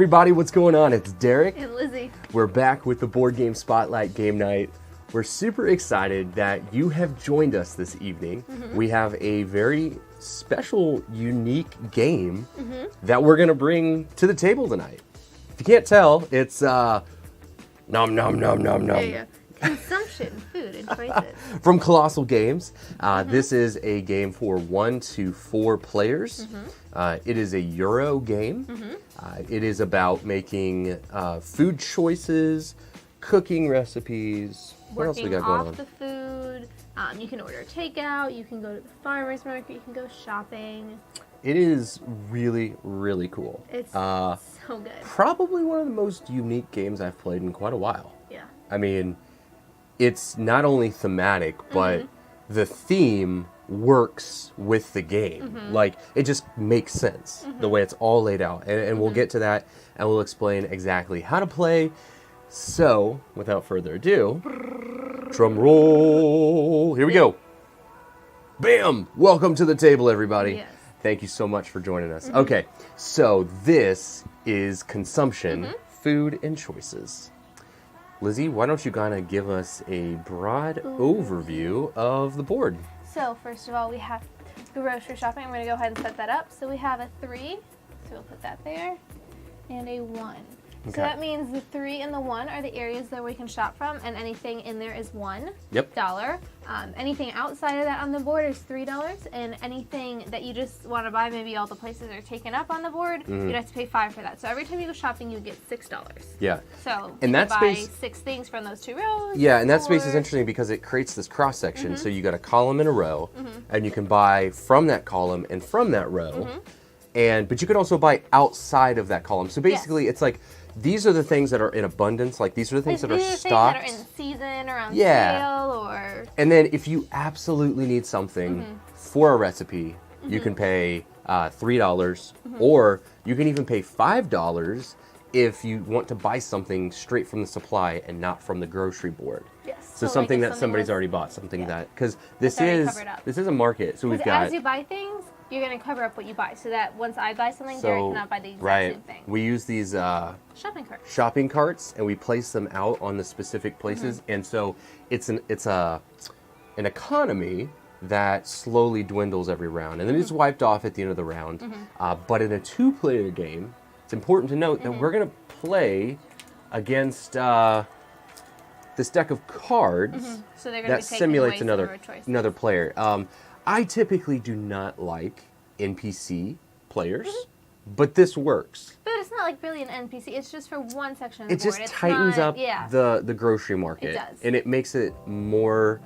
Everybody, what's going on? It's Derek. And Lizzie. We're back with the Board Game Spotlight Game Night. We're super excited that you have joined us this evening. We have a very special, unique game that we're going to bring to the table tonight. If you can't tell, it's nom nom nom nom nom. Yeah. Consumption, food, and choices. From Kolossal Games. This is a game for 1 to 4 players. It is a Euro game. It is about making food choices, cooking recipes. What else we got going on? Working off the food. You can order takeout. You can go to the farmer's market. You can go shopping. It is really, really cool. It's so good. Probably one of the most unique games I've played in quite a while. Yeah. I mean, it's not only thematic, but the theme works with the game. Like, it just makes sense the way it's all laid out. And we'll get to that, and we'll explain exactly how to play. So, without further ado, drum roll. Here we go. Bam! Welcome to the table, everybody. Yes. Thank you so much for joining us. Okay, so this is consumption, food, and choices. Lizzie, why don't you kind of give us a broad overview of the board? So, first of all, we have grocery shopping. I'm going to go ahead and set that up. So, we have a 3. So, we'll put that there. And a 1. Okay. So, that means the 3 and the 1 are the areas that we can shop from. And anything in there is $1. Yep. Anything outside of that on the board is $3. And anything that you just want to buy, maybe all the places are taken up on the board, you'd have to pay $5 for that. So, every time you go shopping, you get $6. Yeah. So, And you that can buy space- 6 things from those 2 rows. Yeah, and that space is or- interesting because it creates this cross section. So you got a column and a row, and you can buy from that column and from that row. But you can also buy outside of that column. So basically, it's like these are the things that are in abundance. Like these are the things that are These stocked. things that are in season or on Yeah. sale or... And then if you absolutely need something for a recipe, you can pay $3, or you can even pay $5 if you want to buy something straight from the supply and not from the grocery board. Yes. So like something if that somebody's was- already bought, something that, because this already is covered up. a market. So we've Because got as you buy things, you're going to cover up what you buy. So that once I buy something, Derek cannot buy the exact same thing. We use these Shopping cart. shopping carts and we place them out on the specific places, and so it's an economy that slowly dwindles every round, and then it's wiped off at the end of the round. But in a 2-player game, it's important to note that we're going to play against this deck of cards So they're going to that be taking simulates away some of our choices. another player. I typically do not like NPC players, but this works. But it's not like really an NPC. It's just for one section of the It board. just It's tightens not, up yeah. the grocery market. It does. And it makes it more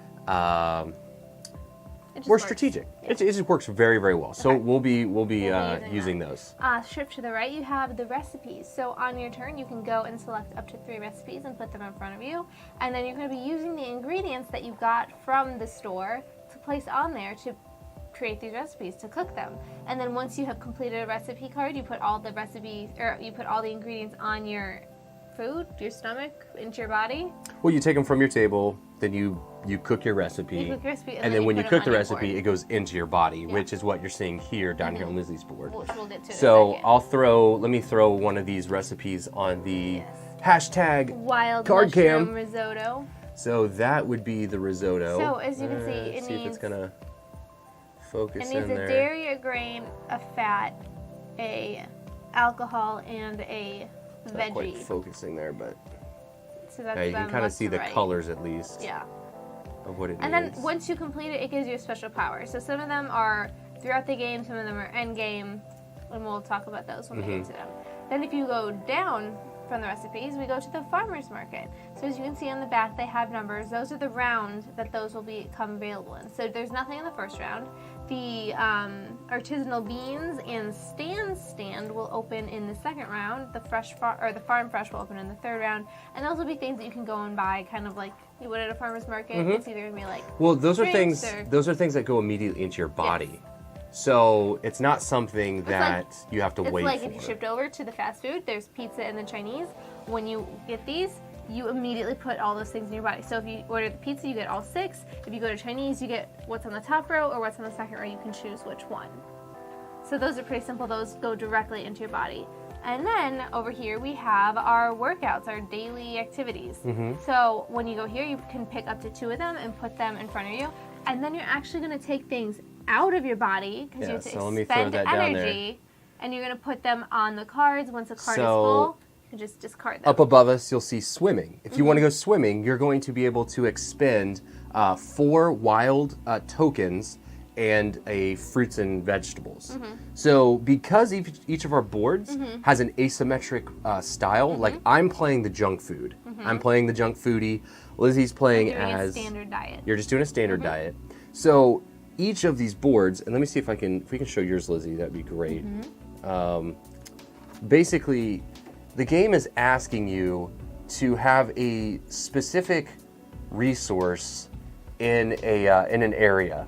It just more works. strategic. Yeah. It just works very, very well. So Okay. we'll be using using those. Strip to the right, you have the recipes. So on your turn, you can go and select up to 3 recipes and put them in front of you. And then you're going to be using the ingredients that you got from the store to place on there to create these recipes, to cook them. And then once you have completed a recipe card, you put all the recipes, or you put all the ingredients on your food, your stomach, into your body. Well, you take them from your table, then you cook your recipe. You cook your recipe, and then when you put 'em cook the on your recipe, board. it goes into your body, which is what you're seeing here down here on Lizzie's board. Which we'll get to in a So second. let me throw one of these recipes on the Yes. hashtag Wild card mushroom cam. risotto. So that would be the risotto. So, as you can see, it see if it's needs- gonna focus It needs in a there. dairy, a grain, a fat, a alcohol, and a It's not quite veggie. focusing there, but So that's you can them kind of left see to the right. colors at least Yeah. of what it And needs. then once you complete it, it gives you a special power. So some of them are throughout the game, some of them are end game, and we'll talk about those when we get to them. Then if you go down from the recipes, we go to the farmer's market. So as you can see on the back, they have numbers. Those are the round that those will become available in. So there's nothing in the first round. The artisanal beans and stand will open in the second round. The farm fresh will open in the third round, and those will be things that you can go and buy, kind of like you would at a farmer's market. It's either gonna be like Well, those are drinks things. or- Those are things that go immediately into your body. So it's not something that you have to It's wait like for. if you shipped over to the fast food, there's pizza and the Chinese. When you get these, you immediately put all those things in your body. So if you order the pizza, you get all 6. If you go to Chinese, you get what's on the top row or what's on the second row. You can choose which one. So those are pretty simple. Those go directly into your body. And then over here we have our workouts, our daily activities. So when you go here, you can pick up to 2 of them and put them in front of you. And then you're actually going to take things out of your body because you have to expend energy. And you're going to put them on the cards. Once a card is full, you just discard them. Up above us, you'll see swimming. If you want to go swimming, you're going to be able to expend 4 wild tokens and a fruits and vegetables. So because each of our boards has an asymmetric style, like I'm playing the junk food. I'm playing the junk foodie. Lizzie's playing a standard diet. You're just doing a standard diet. So each of these boards, and let me see if we can show yours, Lizzie, that'd be great. Basically, the game is asking you to have a specific resource in an area.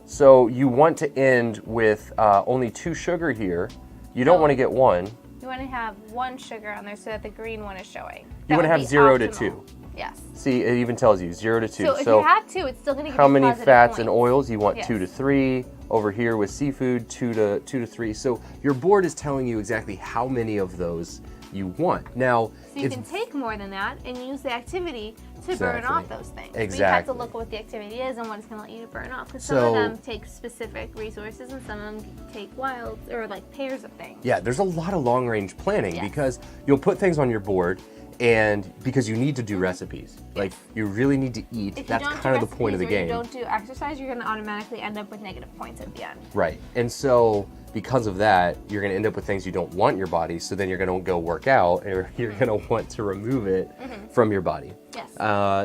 So you want to end with only 2 sugar here. You don't want to get 1. You want to have 1 sugar on there so that the green one is showing. You want to have 0 to 2. Yes. See, it even tells you 0 to 2. So if you have 2, it's still going to give you how many positive fats points. and oils? You want 2 to 3. Over here with seafood, 2 to 3. So your board is telling you exactly how many of those you want. Now, so you can take more than that and use the activity to burn off those things. Exactly. But you have to look at what the activity is and what it's going to let you burn off. Because some of them take specific resources and some of them take wild or like pairs of things. Yeah, there's a lot of long-range planning because you'll put things on your board and because you need to do recipes. Like, you really need to eat. If that's kind of the point of the game. If you don't do exercise, you're going to automatically end up with negative points at the end. Right. And so because of that, you're going to end up with things you don't want in your body. So then you're going to go work out and you're going to want to remove it from your body. Yes.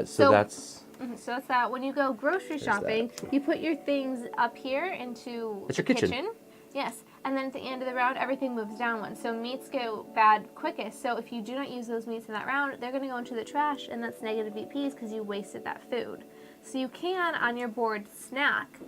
So that's... So that's that. When you go grocery shopping, you put your things up here into your kitchen. Yes. And then at the end of the round, everything moves down one. So meats go bad quickest. So if you do not use those meats in that round, they're going to go into the trash, and that's negative VPs because you wasted that food. So you can, on your board, snack.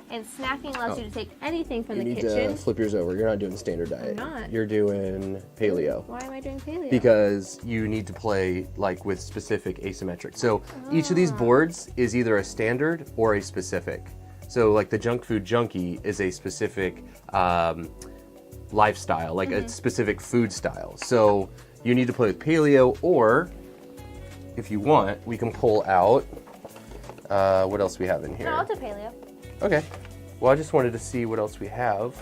And snacking allows you to take anything from the kitchen. You need to flip yours over. You're not doing the standard diet. I'm not. You're doing paleo. Why am I doing paleo? Because you need to play like with specific asymmetric. So each of these boards is either a standard or a specific. So like the junk food junkie is a specific lifestyle, like a specific food style. So you need to play with paleo, or if you want, we can pull out, what else we have in here? No, I'll do paleo. Okay. Well, I just wanted to see what else we have.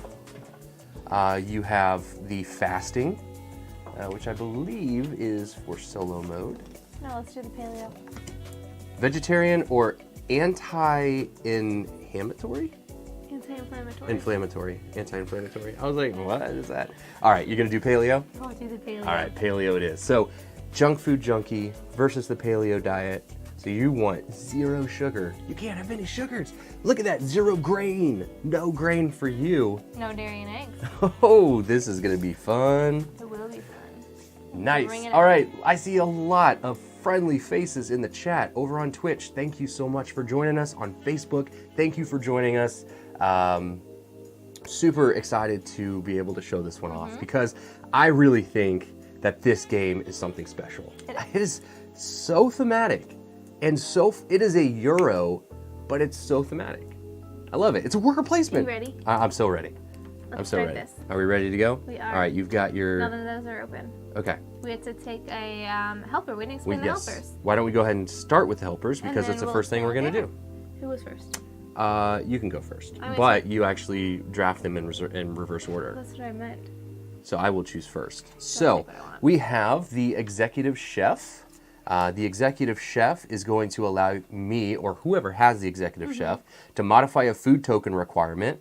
You have the fasting, which I believe is for solo mode. No, let's do the paleo. Vegetarian or anti-inflammatory? Anti-inflammatory. Anti-inflammatory. I was like, what is that? All right, you're going to do paleo? Oh, do the paleo. All right, paleo it is. So, junk food junkie versus the paleo diet. So you want 0 sugar. You can't have any sugars. Look at that, 0 grain. No grain for you. No dairy and eggs. Oh, this is going to be fun. It will be fun. Nice. All right, I see a lot of friendly faces in the chat over on Twitch. Thank you so much for joining us on Facebook. Thank you for joining us. Super excited to be able to show this one off because I really think that this game is something special. It is so thematic and it is a Euro, but it's so thematic. I love it. It's a worker placement. Are you ready? I'm so ready. I'm so ready. This. Are we ready to go? We are. All right, you've got your... None of those are open. Okay. We have to take a helper. We didn't explain the helpers. Why don't we go ahead and start with the helpers because it's the first thing we're going to do. Who was first? You can go first, but you actually draft them in reverse order. That's what I meant. So I will choose first. So we have the executive chef. The executive chef is going to allow me, or whoever has the executive chef, to modify a food token requirement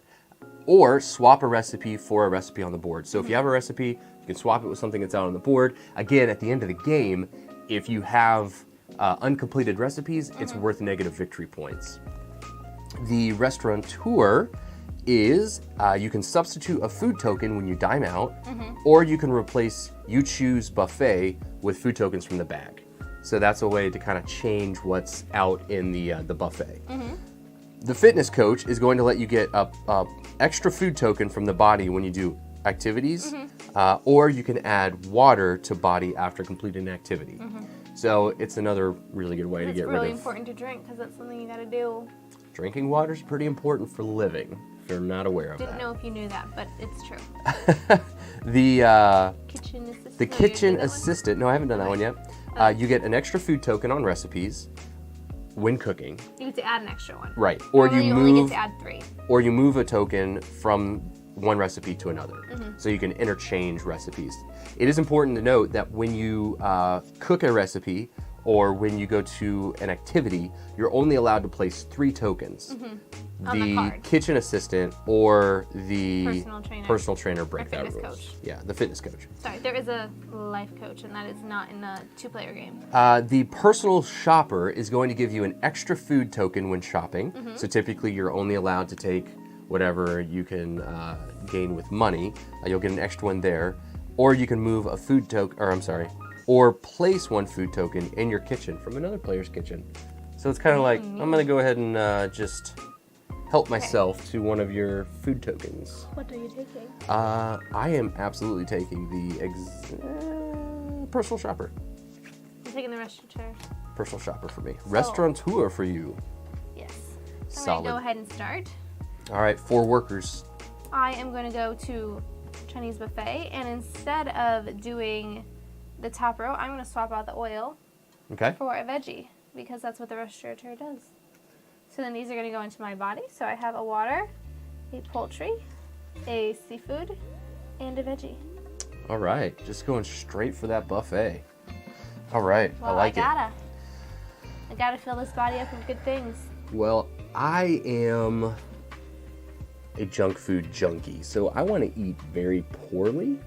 or swap a recipe for a recipe on the board. So if you have a recipe, you can swap it with something that's out on the board. Again, at the end of the game, if you have uncompleted recipes, it's worth negative victory points. The restaurateur is, you can substitute a food token when you dine out, or you can replace you choose buffet with food tokens from the bag. So that's a way to kind of change what's out in the buffet. The fitness coach is going to let you get a extra food token from the body when you do activities, or you can add water to body after completing an activity. So it's another really good way to get rid of... It's really important to drink because that's something you got to do. Drinking water is pretty important for living, if you're not aware of that. Didn't know if you knew that, but it's true. The Kitchen assistant. the No, you kitchen did that one? assistant. No, I haven't done that one yet. You get an extra food token on recipes when cooking. You get to add an extra one. Right. Or Normally you only move get to add 3. or you move a token from one recipe to another. So you can interchange recipes. It is important to note that when you cook a recipe or when you go to an activity, you're only allowed to place 3 tokens. On the card. Kitchen assistant or the Personal trainer. break that fitness rules. coach. Yeah, the fitness coach. Sorry, there is a life coach, and that is not in a 2-player game. The personal shopper is going to give you an extra food token when shopping. So typically you're only allowed to take whatever you can gain with money. You'll get an extra one there. Or you can move a food token, or place 1 food token in your kitchen from another player's kitchen. So it's kind of like, I'm going to go ahead and just help myself to one of your food tokens. What are you taking? I am absolutely taking the personal shopper. I'm taking the restaurateur. Personal shopper for me. Restaurateur for you. Yes. So I'm Solid. going to go ahead and start. All right, 4 workers. I am going to go to Chinese buffet, and instead of doing the top row, I'm going to swap out the oil Okay. for a veggie, because that's what the restaurateur does. So then these are going to go into my body. So I have a water, a poultry, a seafood, and a veggie. All right, just going straight for that buffet. All right, Well, I like it. I gotta fill this body up with good things. Well, I am a junk food junkie, so I want to eat very poorly.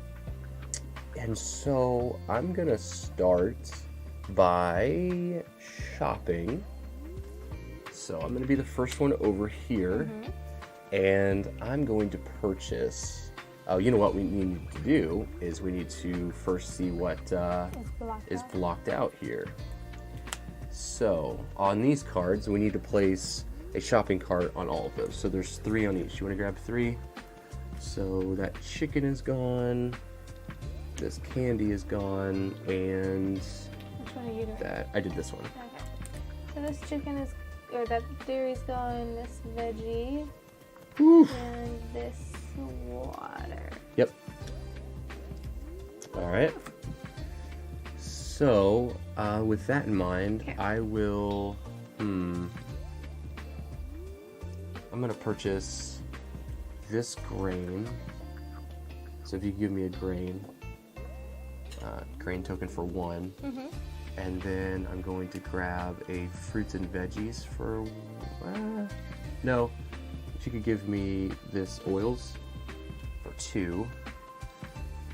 And so I'm going to start by shopping. So I'm going to be the first one over here. And I'm going to purchase... Oh, you know what we need to do is we need to first see what is blocked out here. So on these cards, we need to place a shopping cart on all of those. So there's 3 on each. You want to grab 3? So that chicken is gone. This candy is gone, and Which one are you doing? that I did this one. Okay. So this chicken is, or that dairy's gone. This veggie, and this water. Yep. All right. So with that in mind, Here. I will. I'm gonna purchase this grain. So if you give me a grain token for 1, and then I'm going to grab a fruits and veggies for. No, if you could give me this oils for 2,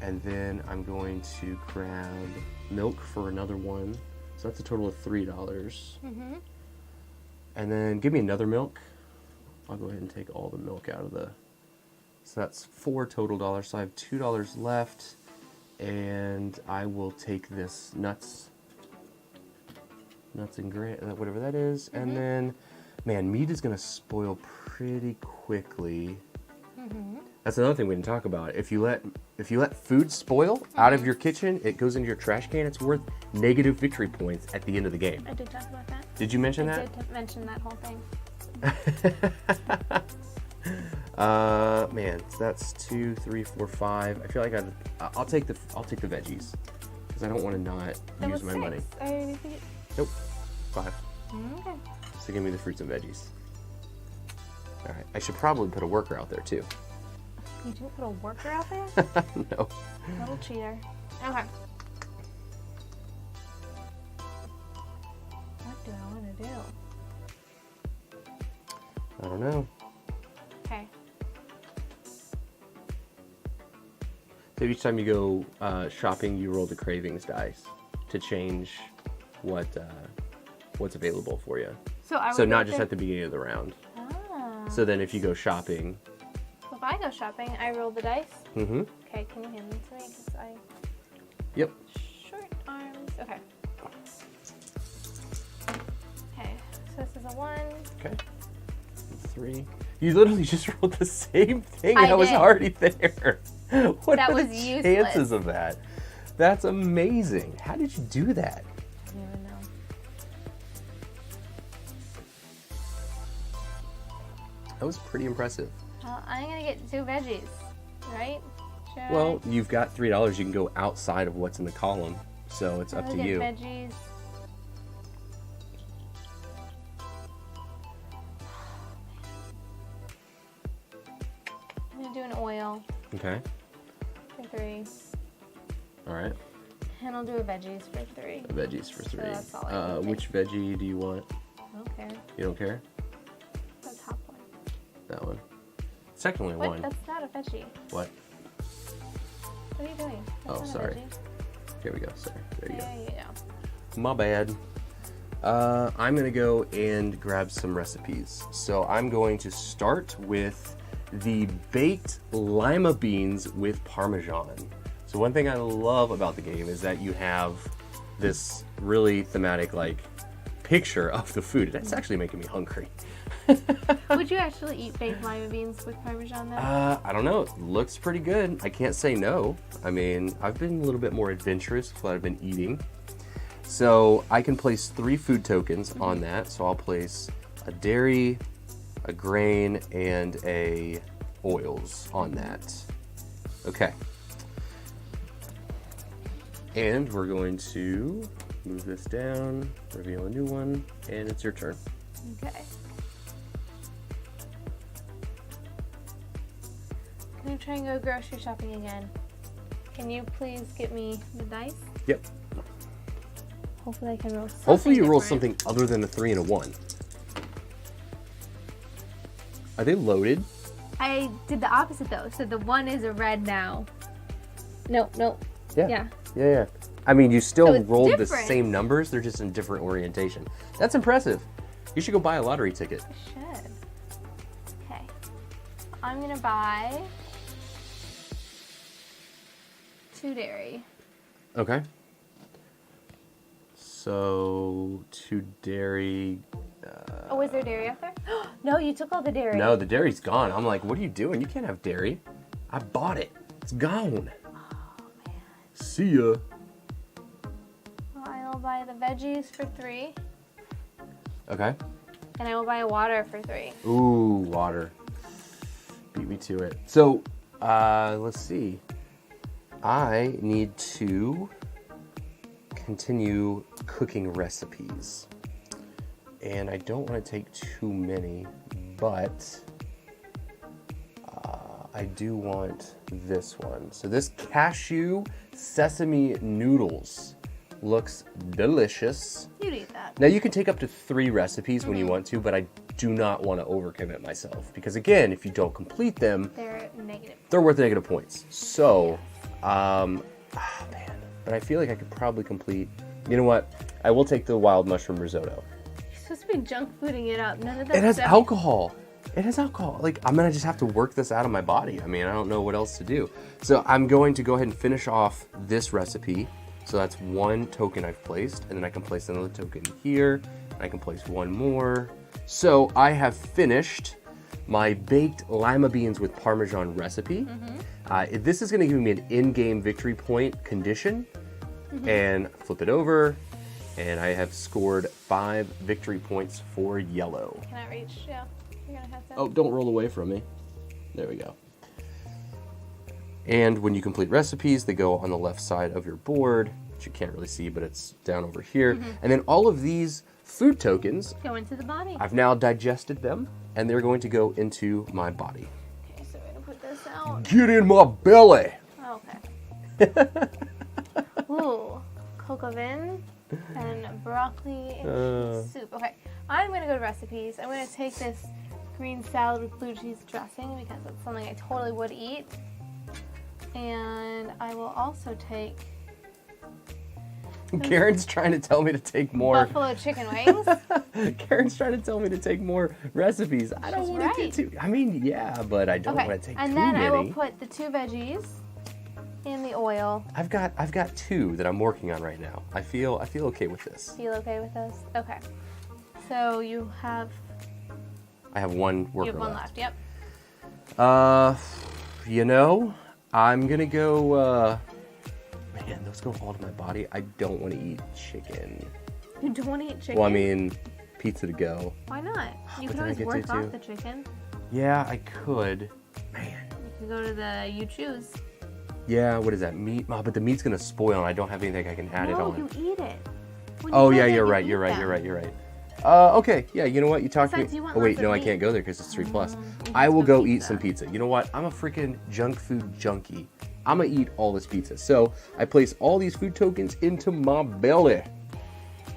and then I'm going to grab milk for another 1. So that's a total of $3. And then give me another milk. I'll go ahead and take all the milk out of the... So that's $4 total dollars. So I have $2 left. And I will take this nuts and grain, whatever that is. And then, man, meat is going to spoil pretty quickly. That's another thing we didn't talk about. If you let food spoil out of your kitchen, it goes into your trash can. It's worth negative victory points at the end of the game. I did talk about that. Did you mention I that? did mention that whole thing. Man, so that's 2, 3, 4, 5. I feel like I'll take the veggies because I don't want to not That use was my money. 6. I already think Nope, 5. Okay. So give me the fruits and veggies. All right, I should probably put a worker out there too. You didn't put a worker out there? No. Little cheater. Okay. What do I want to do? I don't know. Okay. So each time you go shopping, you roll the cravings dice to change what's available for you. So I would So not make just the- at the beginning of the round. Ah. So then if you go shopping, So if I go shopping, I roll the dice. mm-hmm. Okay, can you hand them to me? Because I Yep. short arms. Okay. Okay. So this is a 1. Okay. 3. You literally just rolled the same thing. I That was did. already there. What That are was the useless. chances of that? That's amazing. How did you do that? I don't even know. That was pretty impressive. Well, I'm gonna get 2 veggies, right? Should Well, you've got $3. You can go outside of what's in the column, so it's up to get you. veggies. I'm gonna do an oil Okay. for 3. All right. And I'll do a veggies for 3. Veggies for 3. that's all I need. Which veggie do you want? I don't care. You don't care? The top one. That one. It's technically What? one. That's not a veggie. What? What are you doing? Oh, That's not a sorry. veggie. Here we go. Sorry. There you go. There you go. My bad. I'm going to go and grab some recipes. So I'm going to start with the baked lima beans with Parmesan. So one thing I love about the game is that you have this really thematic like picture of the food. That's actually making me hungry. Would you actually eat baked lima beans with Parmesan though? I don't know. It looks pretty good. I can't say no. I mean, I've been a little bit more adventurous with what I've been eating. So I can place 3 food tokens on that. So I'll place a dairy, a grain, and a oils on that. Okay. And we're going to move this down, reveal a new one, and it's your turn. Okay. I'm gonna try and go grocery shopping again. Can you please get me the dice? Yep. Hopefully I can roll something Hopefully you roll different. something other than a 3 and a 1. Are they loaded? I did the opposite though. So the 1 is a red now. No. Yeah. Yeah. I mean, you still So it's rolled the different. same numbers, they're just in different orientation. That's impressive. You should go buy a lottery ticket. I should. Okay. I'm gonna buy 2 dairy. Okay. So, 2 dairy. Oh, is there dairy out there? No, you took all the dairy. No, the dairy's gone. I'm like, what are you doing? You can't have dairy. I bought it. It's gone. Oh man. See ya. Well, I will buy the veggies for 3, Okay. and I will buy water for 3. Ooh, water. Beat me to it. So, let's see. I need to continue cooking recipes. And I don't want to take too many, but I do want this one. So this cashew sesame noodles looks delicious. You'd eat that. Now you can take up to 3 recipes when you want to, but I do not want to overcommit myself because again, if you don't complete them, They're negative. they're worth negative points. So, man, but I feel like I could probably complete. You know what? I will take the wild mushroom risotto. You're supposed to be junk fooding it up. None of that It has stuff. alcohol. It has alcohol. Like, I'm gonna just have to work this out of my body. I mean, I don't know what else to do. So I'm going to go ahead and finish off this recipe. So that's 1 token I've placed, and then I can place another token here. And I can place 1 more. So I have finished my baked lima beans with Parmesan recipe. This is gonna give me an in-game victory point condition. And flip it over, and I have scored 5 victory points for yellow. Can I reach? Yeah. You're gonna have to. Oh, don't roll away from me. There we go. And when you complete recipes, they go on the left side of your board, which you can't really see, but it's down over here. And then all of these food tokens, Go into the body. I've now digested them, and they're going to go into my body. Okay, so we're gonna put this out. Get in my belly! Okay. Ooh, cocoa bean and broccoli and soup. Okay, I'm gonna go to recipes. I'm gonna take this green salad with blue cheese dressing because that's something I totally would eat. And I will also take Karen's trying to tell me to take more. buffalo chicken wings. Karen's trying to tell me to take more recipes. I don't She's want to right. get too. I mean, yeah, but I don't Okay, want to take and too then many. I will put the 2 veggies in the oil. I've got 2 that I'm working on right now. I feel okay with this. Feel okay with this? Okay. So you have I have 1 worker you have 1 left. Yep. You know, I'm gonna go. Man, those go all to my body. I don't want to eat chicken. You don't want to eat chicken? Well, I mean, pizza to go. Why not? You But could then I always get work to off do- the chicken. Yeah, I could. Man. You could go to the You Choose. Yeah, what is that? Meat? Oh, but the meat's going to spoil and I don't have anything I can add it on. No, you eat it. Oh, yeah, you're right. You're right. Okay, yeah, you know what? You talked to me. Besides, you want Oh, wait, lots no, of I meat. can't go there because it's 3+. You I just will go go eat pizza. some pizza. You know what? I'm a freaking junk food junkie. I'm going to eat all this pizza. So I place all these food tokens into my belly.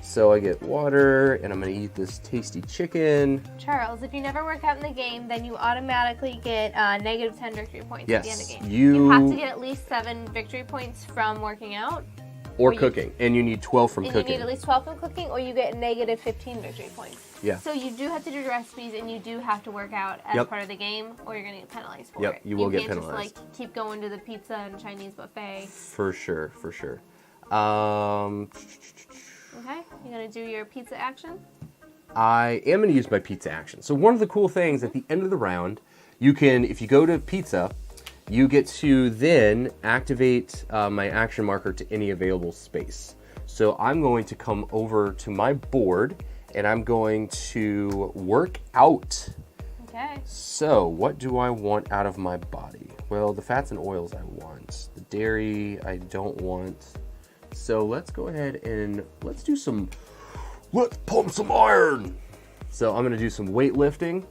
So I get water, and I'm going to eat this tasty chicken. Charles, if you never work out in the game, then you automatically get negative 10 victory points at the end of the Yes, game. you- You have to get at least 7 victory points from working out. Or cooking. And you need 12 from And cooking. you need at least 12 from cooking, or you get negative 15 victory points. Yeah. So you do have to do the recipes, and you do have to work out as Yep. part of the game, or you're going to get penalized for Yep, it. you will get can't penalized. just, keep going to the pizza and Chinese buffet. For sure. Okay, you're going to do your pizza action? I am going to use my pizza action. So one of the cool things at the end of the round, you can, if you go to pizza, you get to then activate my action marker to any available space. So I'm going to come over to my board and I'm going to work out. Okay. So what do I want out of my body? Well, the fats and oils I want. The dairy I don't want. So let's go ahead and let's pump some iron. So I'm gonna do some weightlifting.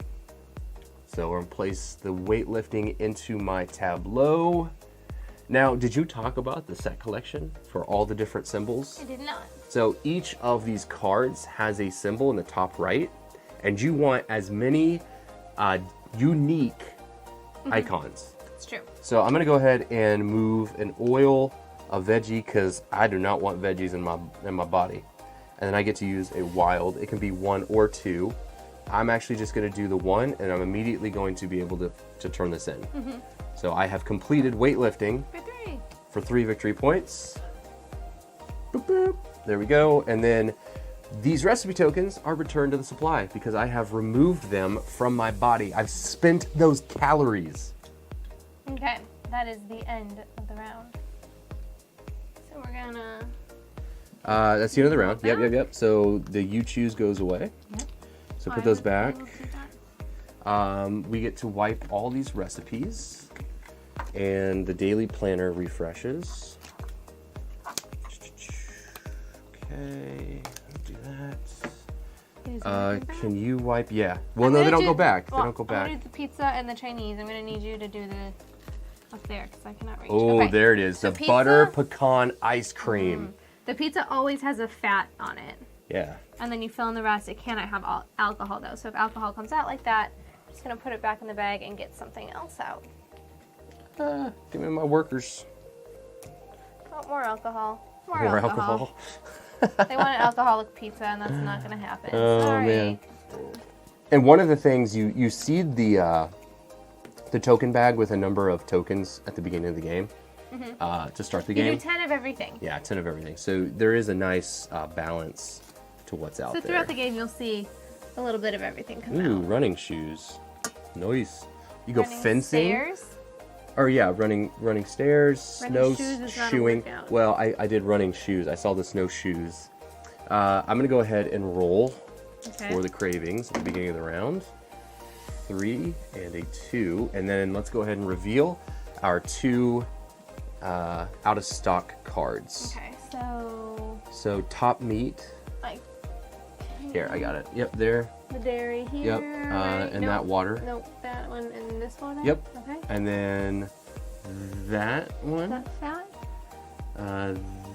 So we're gonna place the weightlifting into my tableau. Now, did you talk about the set collection for all the different symbols? I did not. So each of these cards has a symbol in the top right, and you want as many unique icons. It's true. So I'm gonna go ahead and move an oil, a veggie, because I do not want veggies in my body. And then I get to use a wild. It can be 1 or 2. I'm actually just gonna do the 1, and I'm immediately going to be able to turn this in. So I have completed weightlifting for 3 victory points. Boop, boop. There we go. And then these recipe tokens are returned to the supply because I have removed them from my body. I've spent those calories. Okay, that is the end of the round. So we're gonna... That's the end of the round. Yep. So the you choose goes away. Yep. So put those back. We get to wipe all these recipes, and the daily planner refreshes. Okay, do that. Can you wipe? Yeah. Well, no, they don't go back. They don't go back. I'm gonna do the pizza and the Chinese. I'm gonna need you to do the up there because I cannot reach. Oh, okay. there it is. So The pizza- butter pecan ice cream. The pizza always has a fat on it, Yeah. and then you fill in the rest. It cannot have alcohol though. So if alcohol comes out like that, I'm just gonna put it back in the bag and get something else out. Give me my workers. Oh, more alcohol. More More alcohol. alcohol. They want an alcoholic pizza, and that's not gonna happen. Oh, Sorry. man. And one of the things you seed the token bag with a number of tokens at the beginning of the game to start the You game. do 10 of everything. Yeah, 10 of everything. So there is a nice balance to what's out So there. throughout the game, you'll see a little bit of everything come Ooh, out. running shoes. Nice. You go Running fencing. stairs. Or yeah, running stairs, Running shoes is not a snowshoeing. workout. Well, I did running shoes. I saw the snowshoes. I'm gonna go ahead and roll Okay. for the cravings at the beginning of the round. 3 and a 2, and then let's go ahead and reveal our 2 out of stock cards. Okay, So top meat. like Here, I got it. Yep, there. the dairy here. Yep. right? And Nope. that water. Nope, that one and this one. Yep. Okay. And then that one. That fat.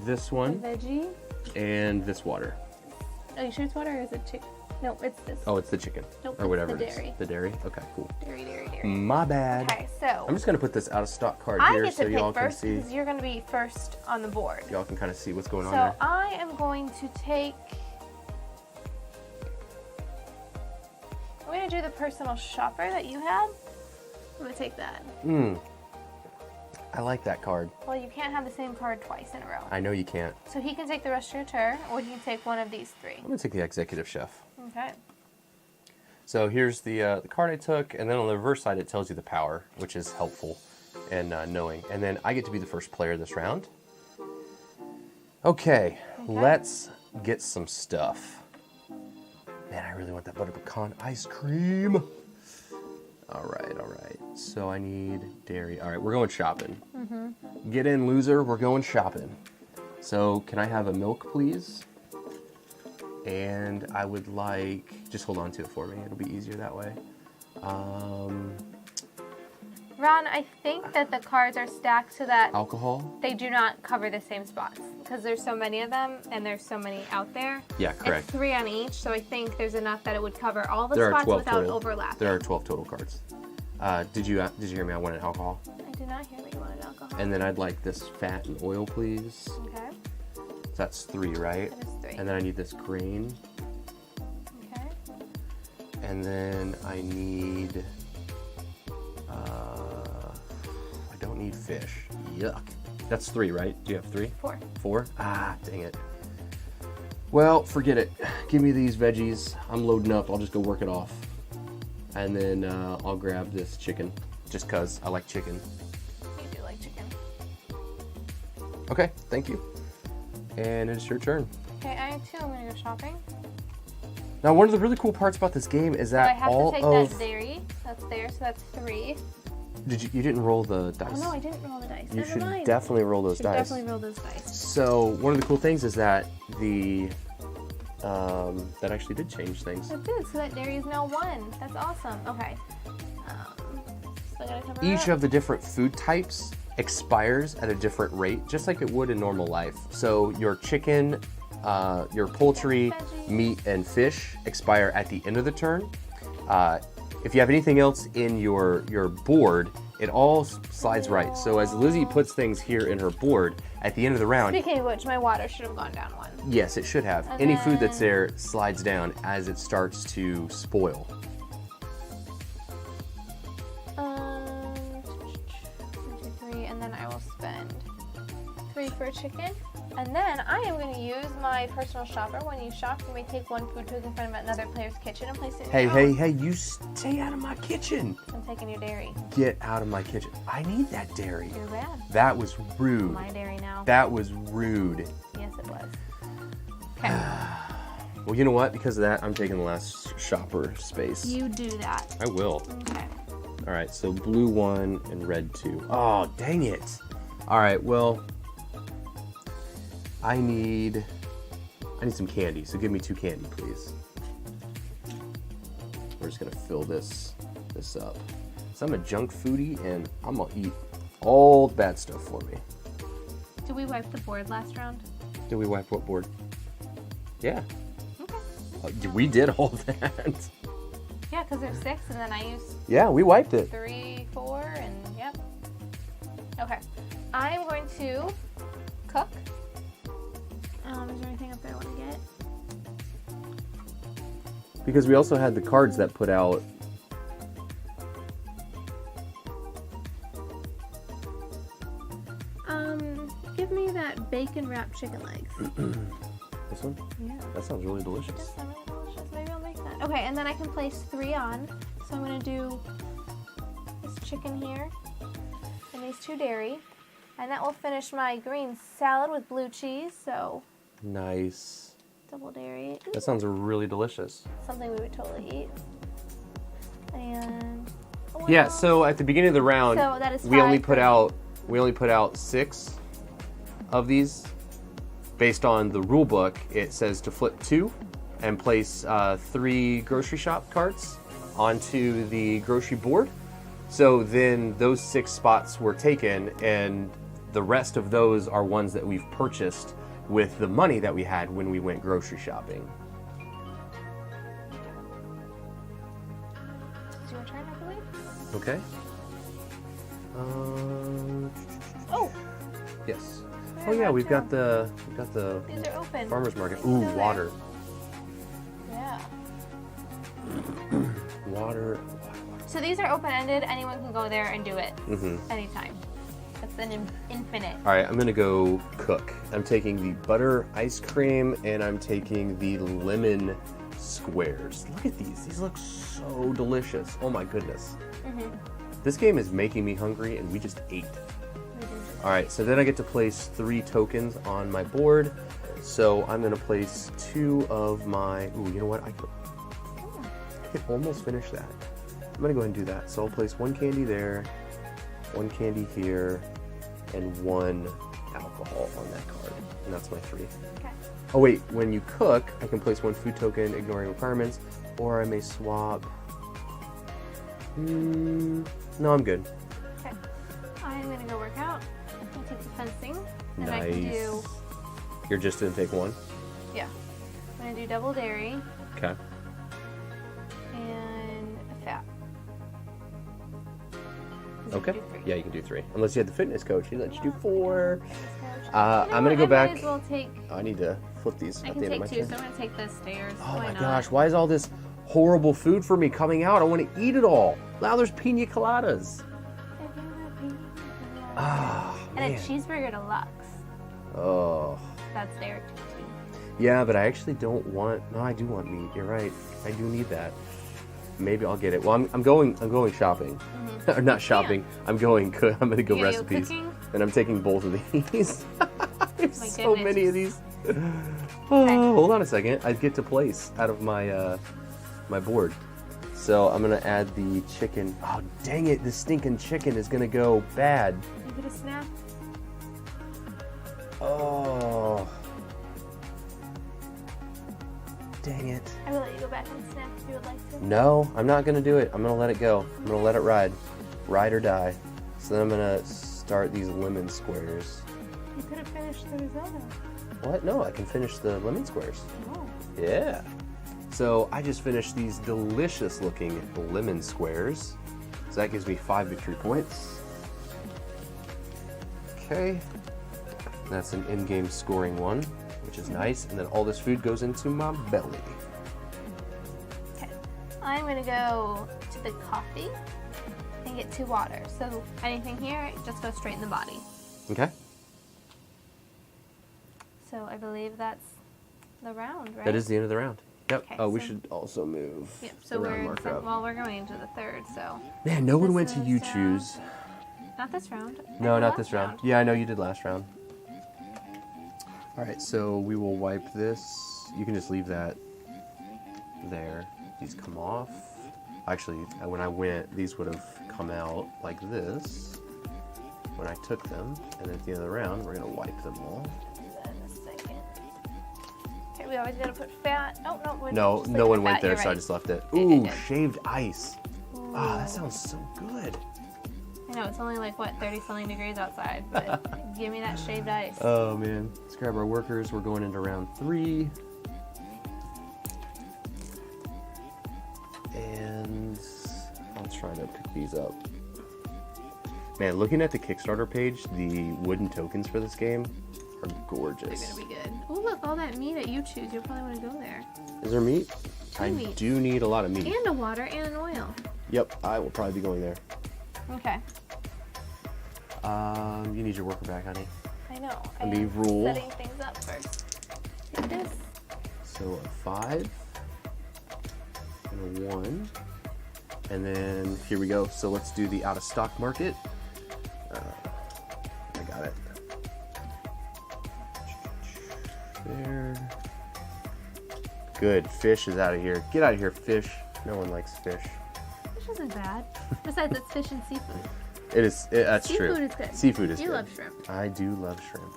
This The one. veggie. And this water. Are you sure it's water or is it chicken? No, it's this. Oh, it's the chicken. Nope, or it's whatever the it is. dairy. The dairy? Okay, cool. Dairy. My bad. Okay, so I'm just going to put this out of stock card I here get so to y'all pick can first see. because you're going to be first on the board. Y'all can kind of see what's going on So there. I am going to take. I'm going to do the personal shopper that you had. I'm going to take that. I like that card. Well, you can't have the same card twice in a row. I know you can't. So he can take the rest of your turn, or he can take one of these 3. I'm going to take the executive chef. Okay. So here's the card I took, and then on the reverse side it tells you the power, which is helpful in knowing. And then I get to be the first player this round. Okay, let's get some stuff. Man, I really want that butter pecan ice cream. All right. So I need dairy. All right, we're going shopping. Get in, loser. We're going shopping. So can I have a milk, please? And I would like, just hold on to it for me. It'll be easier that way. Ron, I think that the cards are stacked so that Alcohol? they do not cover the same spots because there's so many of them and there's so many out there. Yeah, correct. It's 3 on each, so I think there's enough that it would cover all the There are spots 12 without total. overlap. There are 12 total cards. Did you hear me? I wanted alcohol. I did not hear that you wanted alcohol. And then I'd like this fat and oil, please. Okay. So that's 3, right? That is 3. And then I need this grain. Okay. And then I need, I don't need fish. Yuck. That's 3, right? Do you have 3? 4. 4? Ah, dang it. Well, forget it. Give me these veggies. I'm loading up. I'll just go work it off. And then I'll grab this chicken, just because I like chicken. You do like chicken. Okay, thank you. And it's your turn. Okay, I too am going to go shopping. Now, one of the really cool parts about this game is So that I have all to take of... that dairy. That's there, so that's 3. You didn't roll the dice. Oh no, I didn't roll the dice. You Never should mind. definitely roll those Should dice. definitely roll those dice. So one of the cool things is that that actually did change things. It did, so that dairy is now 1. That's awesome. Okay. Still gotta cover Each up. of the different food types expires at a different rate, just like it would in normal life. So your chicken, your poultry, Veggies. meat, and fish expire at the end of the turn. If you have anything else in your board, it all slides right. So as Lizzie puts things here in her board, at the end of the round, Speaking of which, my water should have gone down 1. yes, it should have. And Any food that's then- there slides down as it starts to spoil. 1, 2, 3, and then I will spend 3 for a chicken. And then I am going to use my personal shopper. When you shop, you may take 1 food token from another player's kitchen and place it in your own. Hey, you stay out of my kitchen. I'm taking your dairy. Get out of my kitchen. I need that dairy. You're bad. That was rude. My dairy now. That was rude. Yes, it was. Okay. Well, you know what? Because of that, I'm taking the last shopper space. You do that. I will. Okay. All right, so blue 1 and red 2. Oh, dang it. All right, well, I need some candy, so give me 2 candy, please. We're just gonna fill this up. So I'm a junk foodie, and I'm gonna eat all the bad stuff for me. Did we wipe the board last round? Did we wipe what board? Yeah. Okay. We did all that. Yeah, because there's 6, and then I used Yeah, we wiped it. 3, 4, and yep. Okay. I am going to cook. Is there anything up there I want to get? Because we also had the cards that put out. Give me that bacon wrapped chicken legs. This one? Yeah. That sounds really delicious. That's really delicious. Maybe I'll make that. Okay, and then I can place 3 on. So I'm going to do this chicken here and these 2 dairy. And that will finish my green salad with blue cheese. So Nice. double dairy. That sounds really delicious. Something we would totally eat. And Yeah, so at the beginning of the round, So that is we only 5 put for- out 6 of these. Based on the rule book, it says to flip 2 and place 3 grocery shop carts onto the grocery board. So then those 6 spots were taken, and the rest of those are ones that we've purchased with the money that we had when we went grocery shopping. Do you want to try it, I believe? Okay. Oh, Yes. Where Oh yeah, are we've my got the these are open. farmers market. It's Ooh, still there. water. Yeah. Water. So these are open-ended. Anyone can go there and do it Mm-hmm. anytime. It's an infinite. All right, I'm gonna go cook. I'm taking the butter ice cream and I'm taking the lemon squares. Look at these. These look so delicious. Oh my goodness. Mm-hmm. This game is making me hungry and we just ate. All right, so then I get to place 3 tokens on my board. So I'm gonna place 2 of my, ooh, you know what? I could almost finish that. I'm gonna go ahead and do that. So I'll place 1 candy there, 1 candy here, and 1 alcohol on that card. And that's my 3. Okay. Oh wait, when you cook, I can place 1 food token, ignoring requirements, or I may swap. No, I'm good. Okay. I'm gonna go work out. I'll take the fencing. And Nice. I can do, You're just gonna take 1? yeah. I'm gonna do double dairy Okay. and a fat. 'Cause you Okay. can do 3. Yeah, you can do 3. Unless you had the fitness coach, he lets you do 4. You know I'm gonna what? go I back. might as well take, I need to flip these I at can the end of my take 2, turn. so I'm gonna take the stairs. Oh Why my not? gosh, why is all this horrible food for me coming out? I want to eat it all. Now there's pina coladas. Ah, And man. a cheeseburger deluxe. Oh. That's there too. Yeah, but I actually don't want. No, I do want meat. You're right. I do need that. Maybe I'll get it. Well, I'm going shopping. Or not shopping. I'm going. I'm gonna go You gonna go recipes, cooking? and I'm taking both of these. There's My so goodness. many of these. Oh, hold on a second. I get to place out of my my board. So I'm gonna add the chicken. Oh, dang it! The stinking chicken is gonna go bad. You get a snap? Oh. Dang it. I will let you go back and snap if you would like to. No, I'm not gonna do it. I'm gonna let it go. I'm gonna let it ride. Ride or die. So then I'm gonna start these lemon squares. You could have finished the risotto. What? No, I can finish the lemon squares. Oh. Yeah. So I just finished these delicious looking lemon squares. So that gives me 5 victory points. Okay. That's an in-game scoring one, which is nice. And then all this food goes into my belly. Okay. I'm gonna go to the coffee and get 2 water. So anything here, just go straight in the body. Okay. So I believe that's the round, right? That is the end of the round. Yep. Okay, Oh, we so- should also move Yep. the So round we're marker up. well, we're going into the 3rd. So Man, no one This went to is, you choose. not this round. No, The not last this round. Yeah, I know you did last round. All right, so we will wipe this. You can just leave that there. These come off. Actually, when I went, these would have come out like this when I took them. And at the end of the round, we're gonna wipe them all. In a second. Okay, we always gotta put fat. Oh no, we're No, just no leaving one the went fat, there, you're so I right. just left it. Okay, Ooh, good. shaved ice. Ah, Ooh. that sounds so good. I know it's only like what 30-something degrees outside, but give me that shaved ice. Oh man, let's grab our workers. We're going into round 3. And I'm trying to pick these up. Man, looking at the Kickstarter page, the wooden tokens for this game are They're gorgeous. gonna be good. Oh look, all that meat that you choose, you'll probably want to go there. Is there meat? I Meat. do need a lot of meat. And a water and an oil. Yep, I will probably be going there. Okay. You need your worker back, honey. I know. Let me am rule. Setting things up first. Like this. So a 5 and a 1. And then here we go. So let's do the out of stock market. I got it. There. Good. Fish is out of here. Get out of here, fish. No one likes fish. Fish isn't bad. Besides, it's fish and seafood. It is. That's true. Seafood is good. Seafood is You good. love shrimp. I do love shrimp.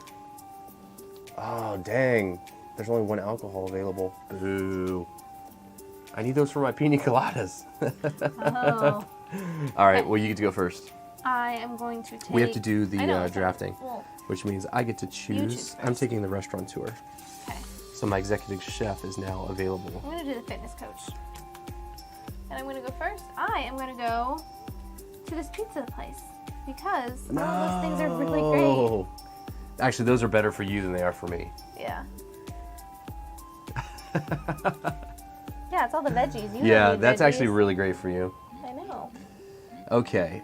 Oh, dang. There's only 1 alcohol available. Boo. I need those for my pina coladas. Oh. All right, well, you get to go first. I am going to take. We have to do I know, the it's drafting, well, which means I get to choose. choose I'm first. taking the restaurateur. okay. So my executive chef is now available. I'm gonna do the fitness coach. And I'm gonna go first. I am gonna go to this pizza place because all of those things are really great. No. Actually, those are better for you than they are for me. Yeah. Yeah, it's all the veggies. You Yeah, don't need that's actually veggies. really great for you. I know. Okay,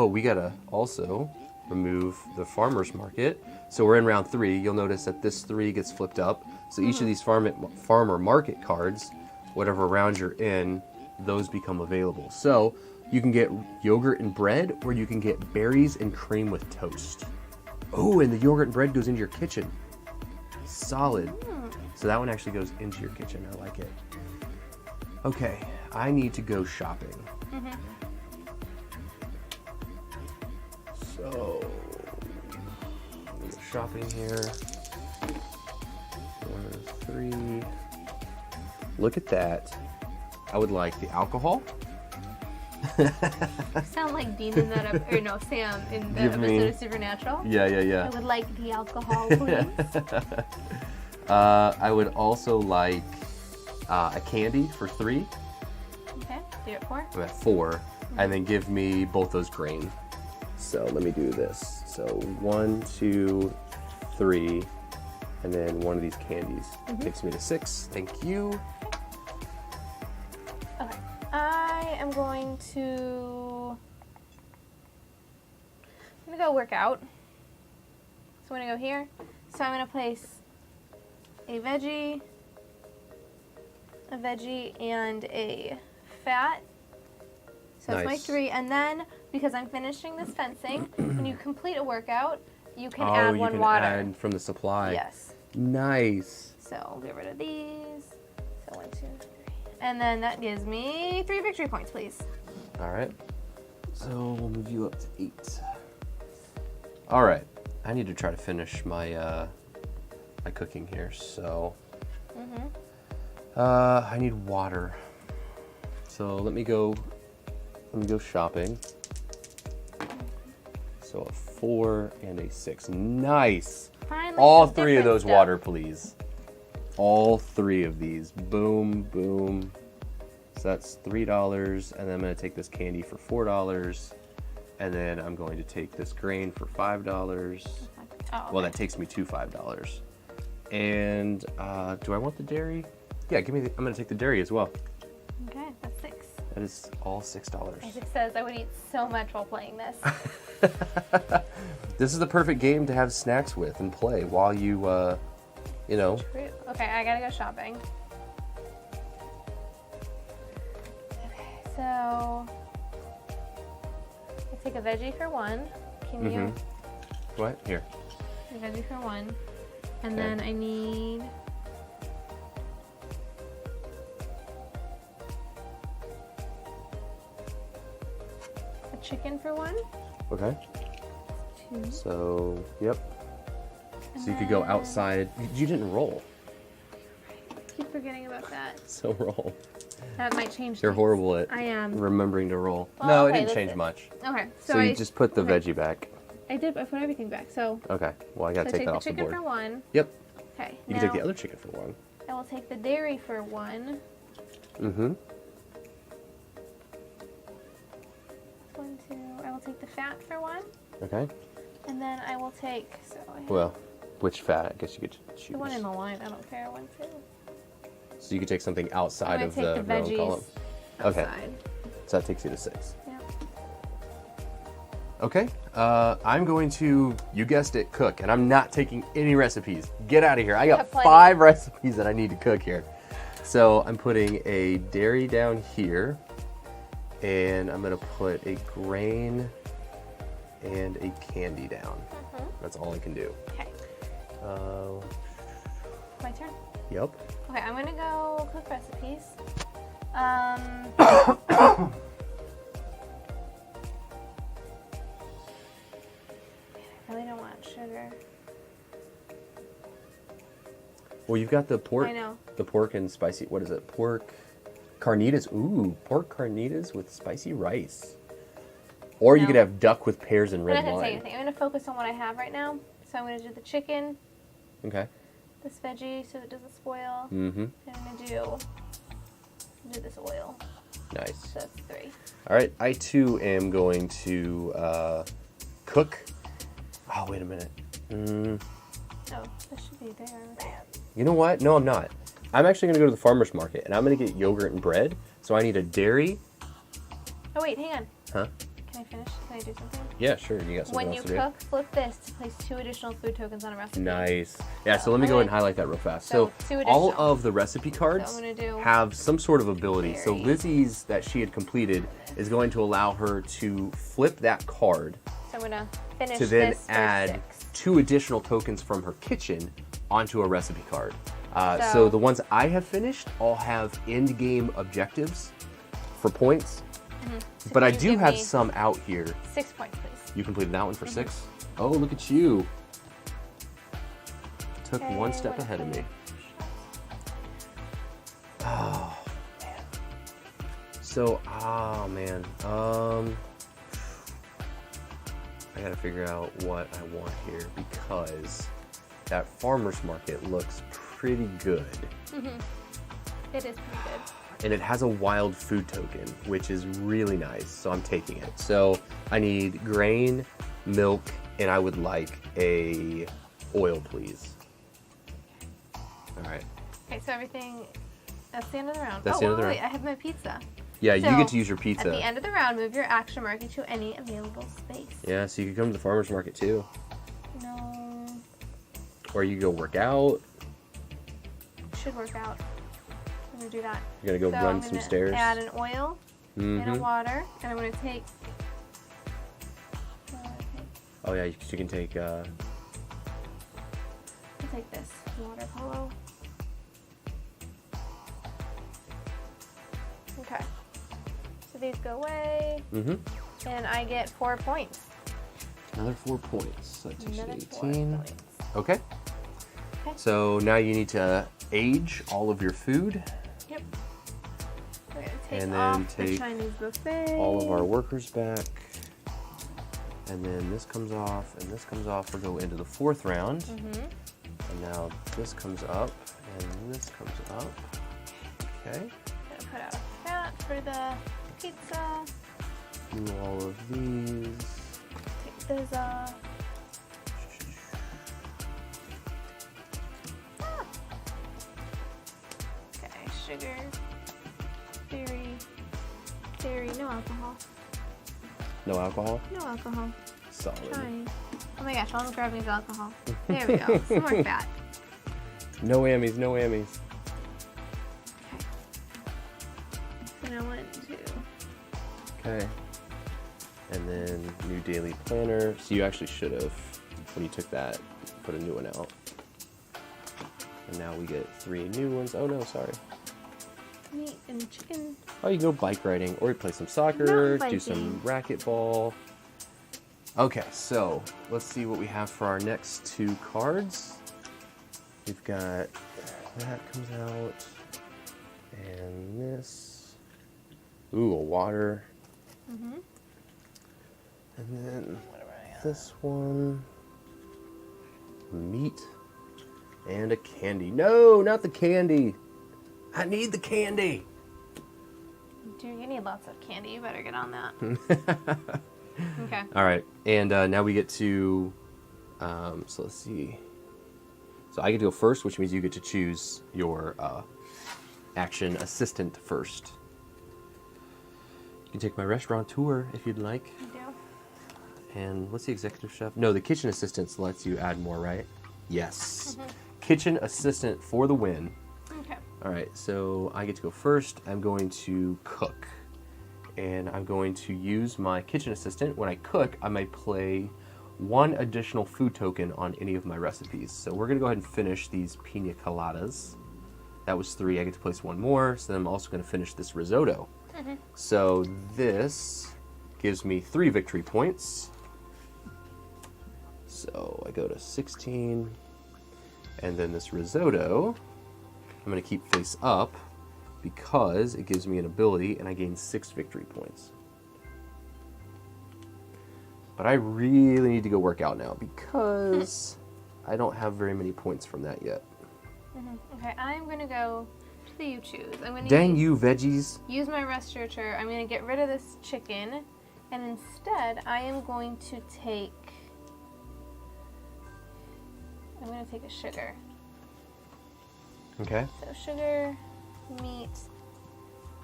we gotta also remove the farmer's market. So we're in round 3. You'll notice that this 3 gets flipped up. So each of these farmer market cards, whatever round you're in, those become available. So you can get yogurt and bread, or you can get berries and cream with toast. Oh, and the yogurt and bread goes into your kitchen. Solid. So that one actually goes into your kitchen. I like it. Okay, I need to go shopping. So shopping here. 3. Look at that. I would like the alcohol. You sound like Dean in that, or no, Sam in the episode of Supernatural. Yeah. I would like the alcohol, please. I would also like a candy for 3. Okay, so you're at 4? I'm at 4. And then give me both those grain. So let me do this. So 1, 2, 3, and then one of these candies. Takes me to 6. Thank you. Okay, I am going to go work out. So I'm gonna go here. So I'm gonna place a veggie, and a fat. So that's my 3. And then, because I'm finishing this fencing, when you complete a workout, you can add you one can water. add from the supply. Yes. Nice. So we'll get rid of these. So 1, 2, 3. And then that gives me 3 victory points, please. All right. So we'll move you up to 8. All right. I need to try to finish my my cooking here. So I need water. So let me go shopping. So a 4 and a 6. Nice. Finally, All some 3 of different those stuff. water, please. All 3 of these. Boom, boom. So that's $3, and then I'm going to take this candy for $4, and then I'm going to take this grain for $5. Oh, okay. Well, that takes me to $5. And do I want the dairy? Yeah, give me. I'm going to take the dairy as well. Okay, that's 6. That is all $6. As it says, I would eat so much while playing this. This is the perfect game to have snacks with and play while you, you know. True. Okay, I gotta go shopping. Okay, so I take a veggie for 1. Can you? What? Here. A veggie for 1, and Okay. then I need. A chicken for 1. Okay. 2. So, yep. And So you could go then- outside. You didn't roll. Keep forgetting about that. So roll. That might change. You're things. horrible at I am. remembering to roll. Well, No, okay, it didn't let's change do- much. Okay, So I you just put the okay. veggie back. I did. I put everything back. So. Okay. Well, I gotta So take take that the off the chicken board. for 1. Yep. Okay. You now can take the other chicken for 1. I will take the dairy for 1. Mm-hmm. 1, 2. I will take the fat for 1, Okay. and then I will take. So I have Well, which fat? I guess you could choose. the one in the line. I don't care. 1, 2. So you could take something outside I'm gonna of take the the row veggies column. Okay. outside. So that takes you to 6. Yep. Okay. I'm going to, you guessed it, cook, and I'm not taking any recipes. Get out of here. I got have plenty. 5 recipes that I need to cook here. So I'm putting a dairy down here, and I'm gonna put a grain and a candy down. That's all I can do. Okay. My turn. Yep. Okay, I'm gonna go cook recipes. I really don't want sugar. Well, you've got the pork. I know. The pork and spicy. What is it? Pork carnitas. Ooh, pork carnitas with spicy rice. Or you No. could have duck with pears and I'm red not gonna say wine. anything. I'm gonna focus on what I have right now. So I'm gonna do the chicken, Okay. this veggie, so it doesn't spoil. Mm-hmm. And I'm gonna do this oil. Nice. So that's 3. All right. I too am going to cook. Oh, wait a minute. Oh, this should be there. You know what? No, I'm not. I'm actually going to go to the farmer's market, and I'm going to get yogurt and bread. So I need a dairy. Oh wait, hang on. Huh? Can I finish? Can I do something? Yeah, sure. You got something When you else to cook, flip this to place 2 additional food tokens on a recipe. do? Nice. Yeah, so let me go ahead and highlight that real fast. So, So, 2 all additional. of the recipe cards So I'm gonna do have some sort of ability. So dairy. Lizzie's that she had completed is going to allow her to flip that card So I'm gonna finish to then this for add 6. 2 additional tokens from her kitchen onto a recipe card. So So- the ones I have finished all have end game objectives for points, So but can I you do give have me some out here. 6 points, please. You completed that one for 6. Oh, look at you. took one step ahead of me. Oh, man. So, man. I gotta figure out what I want here because that farmer's market looks pretty good. It is pretty good. And it has a wild food token, which is really nice, so I'm taking it. So I need grain, milk, and I would like a oil, please. All right. Okay, so everything, that's the end of the round. That's the end of the round. Wait, I have my pizza. Yeah, So, you get to use your pizza. At the end of the round, move your action mark into any available space. Yeah, so you can come to the farmer's market too. No. Or you can go work out. Should work out. I'm gonna do that. You're gonna go run some stairs. Add an oil and a water, and I'm gonna take. Oh yeah, you can take. I'll take this water polo. Okay. So these go away. And I get 4 points. Another 4 points. That takes you to 18. 4 points. Okay. So now you need to age all of your food. Yep. We're gonna take and off then the take Chinese buffet. all of our workers back. And then this comes off, and this comes off. We'll go into the 4th round. And now this comes up, and this comes up. Okay. Gonna put out a fat for the pizza. Do all of these. Take those off. Okay, sugar. Dairy, no alcohol. No alcohol? No alcohol. Solid. Trying. Oh my gosh, all I'm grabbing is alcohol. There we go. Some more fat. No whammies, no whammies. Okay. So now 1, 2. Okay. And then new daily planner. So you actually should have, when you took that, put a new one out. And now we get 3 new ones. Oh no, sorry. Meat and chicken. Oh, you can go bike riding, or you play some soccer, Not do some racquetball. Okay, so let's see what we have for our next 2 cards. We've got that comes out, and this. Ooh, a water. And then this one. Meat. And a candy. No, not the candy. I need the candy. Dude, you need lots of candy. You better get on that. Okay. All right, and now we get to, so let's see. So I get to go first, which means you get to choose your action assistant first. You can take my restaurant tour if you'd like. I do. And what's the executive chef? No, the kitchen assistant lets you add more, right? Yes. Kitchen assistant for the win. Okay. All right, so I get to go first. I'm going to cook. And I'm going to use my kitchen assistant. When I cook, I might play 1 additional food token on any of my recipes. So we're gonna go ahead and finish these pina coladas. That was 3, I get to place 1 more. So then I'm also gonna finish this risotto. So this gives me 3 victory points. So I go to 16. And then this risotto, I'm gonna keep face up, because it gives me an ability and I gain 6 victory points. But I really need to go work out now because I don't have very many points from that yet. Okay, I'm going to go to the you choose. I'm going to Dang you, veggies. use my restaurateur. I'm going to get rid of this chicken, and instead I am going to take a sugar. Okay. So sugar, meat,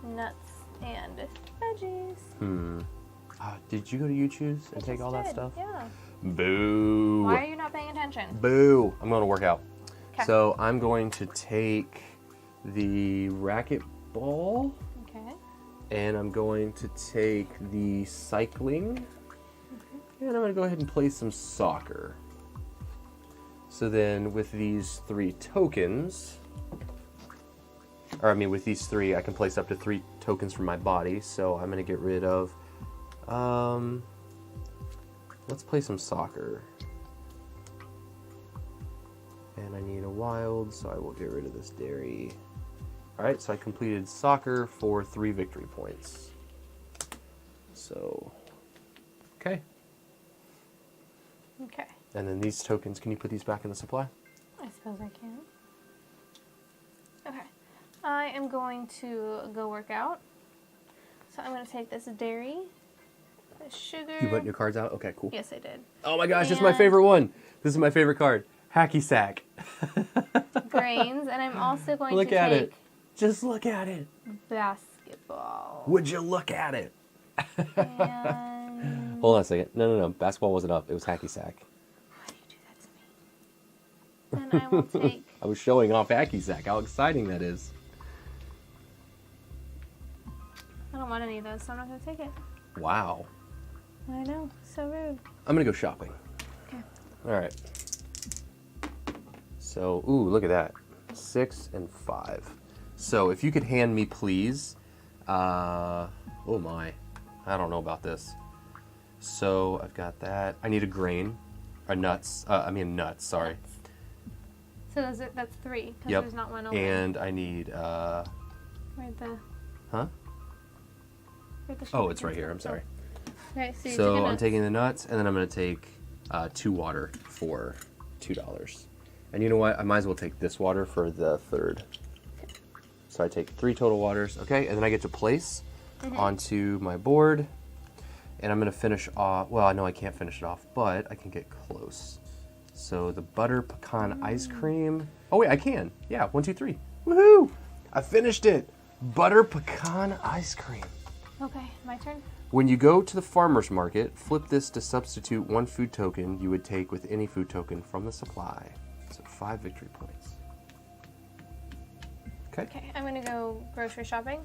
nuts, and veggies. Did you go to You Choose and I take just all that did, stuff? Yeah. Boo. Why are you not paying attention? Boo. I'm going to work out. 'Kay. So I'm going to take the racquetball. Okay. And I'm going to take the cycling. And I'm going to go ahead and play some soccer. So then with these 3 tokens, with these 3, I can place up to 3 tokens from my body. So I'm going to get rid of, let's play some soccer. And I need a wild, so I will get rid of this dairy. All right, so I completed soccer for 3 victory points. So, okay. Okay. And then these tokens, can you put these back in the supply? I suppose I can. Okay. I am going to go work out. So I'm going to take this dairy, the sugar. You put your cards out? Okay, cool. Yes, I did. Oh my gosh, this is my favorite one. This is my favorite card. Hacky sack. Grains, and I'm also going Look to at take it. Just look at it. basketball. Would you look at it? And Hold on a second. No. Basketball wasn't up. It was hacky sack. why do you do that to me? Then I will take. I was showing off hacky sack. How exciting that is. I don't want any of those, so I'm not going to take it. Wow. I know, so rude. I'm going to go shopping. Okay. All right. So, ooh, look at that. 6 and 5. So, if you could hand me, please. Oh my. I don't know about this. So, I've got that. I need a grain. Nuts, sorry. So that's 3, because Yep. there's not one open. And I need, Where'd the... huh? where'd the Oh, sugar it's right come here. from? I'm sorry. Okay, so, So I'm taking the nuts, and then I'm going to take 2 water for $2. And you know what? I might as well take this water for the 3rd. So I take 3 total waters. Okay, and then I get to place onto my board. And I'm going to finish off. Well, I know I can't finish it off, but I can get close. So the butter pecan ice cream. Oh, wait, I can. Yeah, 1, 2, 3. Woohoo! I finished it. Butter pecan ice cream. Okay, my turn. When you go to the farmer's market, flip this to substitute 1 food token you would take with any food token from the supply. So 5 victory points. Okay. Okay, I'm going to go grocery shopping.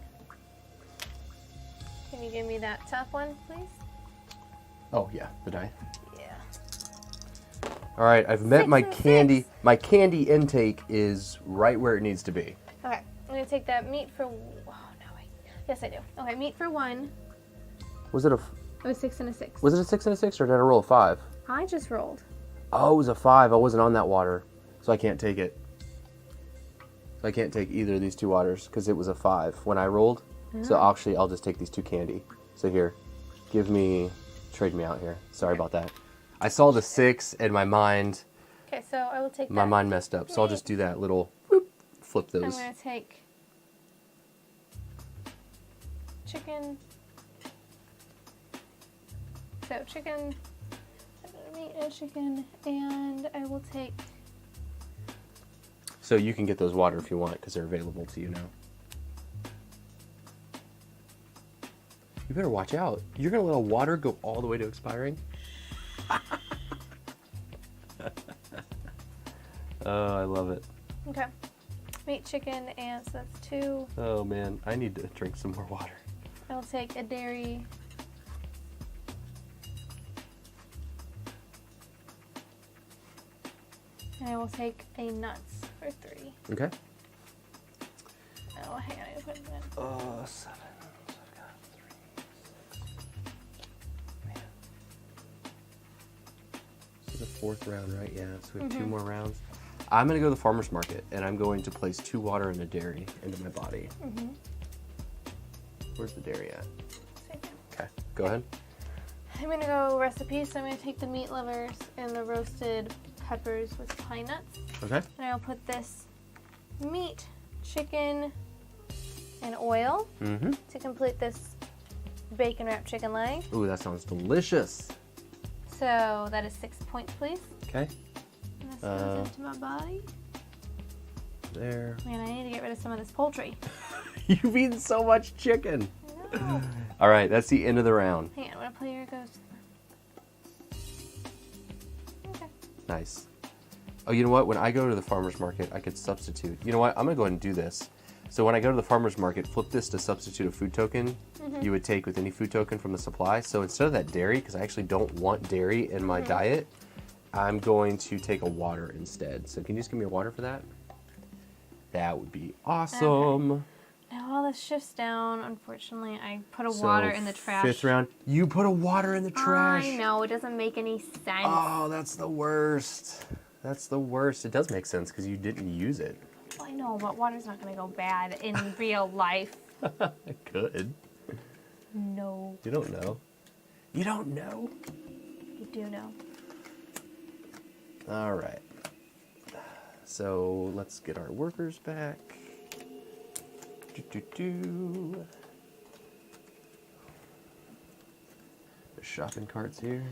Can you give me that tough one, please? Oh, yeah, the die. Yeah. All right, I've met 6 my and candy. 6. My candy intake is right where it needs to be. Okay, I'm going to take that meat for... Oh, no, wait. Yes, I do. Okay, meat for 1. Was it a It was 6 and a 6. Was it a 6 and a 6, or did I roll a 5? I just rolled. Oh, it was a 5. I wasn't on that water, so I can't take it. So I can't take either of these 2 waters because it was a 5 when I rolled. So actually, I'll just take these 2 candy. So here, trade me out here. Sorry about that. I saw the 6 and my mind Okay, so I will take My that. mind messed up, so I'll just do that little whoop, flip I'm those. going to take chicken. So chicken, meat and chicken, and I will take... So you can get those water if you want, because they're available to you now. You better watch out. You're going to let a water go all the way to expiring? Oh, I love it. Okay. Meat, chicken, and so that's 2. Oh, man. I need to drink some more water. I will take a dairy. And I will take a nuts for 3. Okay. Oh, hang on, I gotta put it in. 7. So I've got 3, 6. Man. This is the 4th round, right? Yeah, so we have 2 more rounds. I'm going to go to the farmer's market, and I'm going to place 2 water and a dairy into my body. Where's the dairy at? Right there. Okay, go ahead. I'm gonna go recipes, so I'm gonna take the meat lovers and the roasted peppers with pine nuts. Okay. And I'll put this meat, chicken, and oil to complete this bacon wrapped chicken leg. Ooh, that sounds delicious. So that is 6 points, please. Okay. And this goes into my body. There. Man, I need to get rid of some of this poultry. You've eaten so much chicken. I know. All right, that's the end of the round. Hang on, I'm gonna play here it goes. Okay. Nice. Oh, you know what? When I go to the farmer's market, I could substitute. You know what? I'm going to go ahead and do this. So when I go to the farmer's market, flip this to substitute a food token you would take with any food token from the supply. So instead of that dairy, because I actually don't want dairy in my diet, I'm going to take a water instead. So can you just give me a water for that? That would be awesome. Okay. Now all this shifts down. Unfortunately, I put a water in the trash. 5th round. You put a water in the trash. I know, it doesn't make any sense. Oh, that's the worst. That's the worst. It does make sense because you didn't use it. Well, I know, but water's not going to go bad in real life. It could. No. You don't know. You don't know? You do know. All right. So let's get our workers back. The shopping cart's here.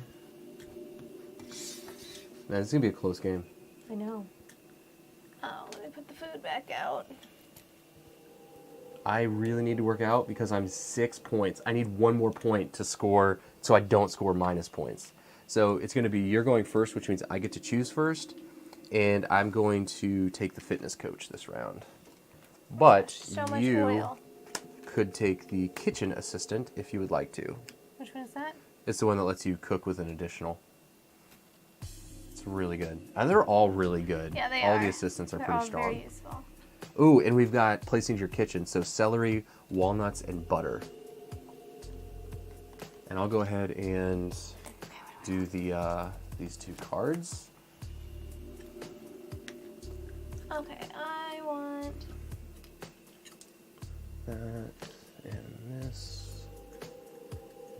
Man, it's going to be a close game. I know. Oh, let me put the food back out. I really need to work out because I'm 6 points. I need one more point to score so I don't score minus points. So it's going to be you're going first, which means I get to choose first. And I'm going to take the fitness coach this round. But So much you oil. could take the kitchen assistant if you would like to. Which one is that? It's the one that lets you cook with an additional. It's really good. And they're all really good. Yeah, they all are. the assistants are They're pretty all strong. very useful. Ooh, and we've got placing your kitchen. So celery, walnuts, and butter. And I'll go ahead and do the these 2 cards. Okay, I want That and this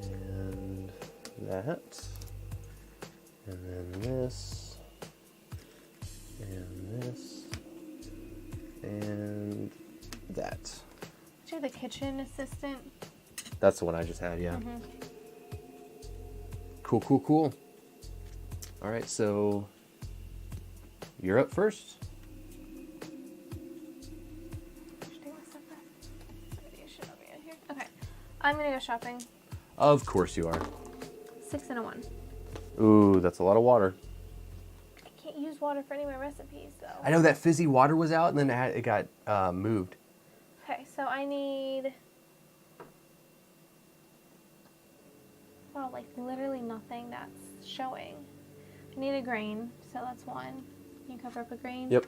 and that and then this and this and that. you're the kitchen assistant. That's the one I just had, yeah. Mm-hmm. Cool, cool, cool. All right, so you're up first. Okay, I'm gonna go shopping. Of course you are. 6 and a 1. Ooh, that's a lot of water. I can't use water for any of my recipes though. I know that fizzy water was out and then it got moved. Okay, so I need. Well, like literally nothing that's showing. I need a grain, so that's 1. Can you cover up a grain? Yep.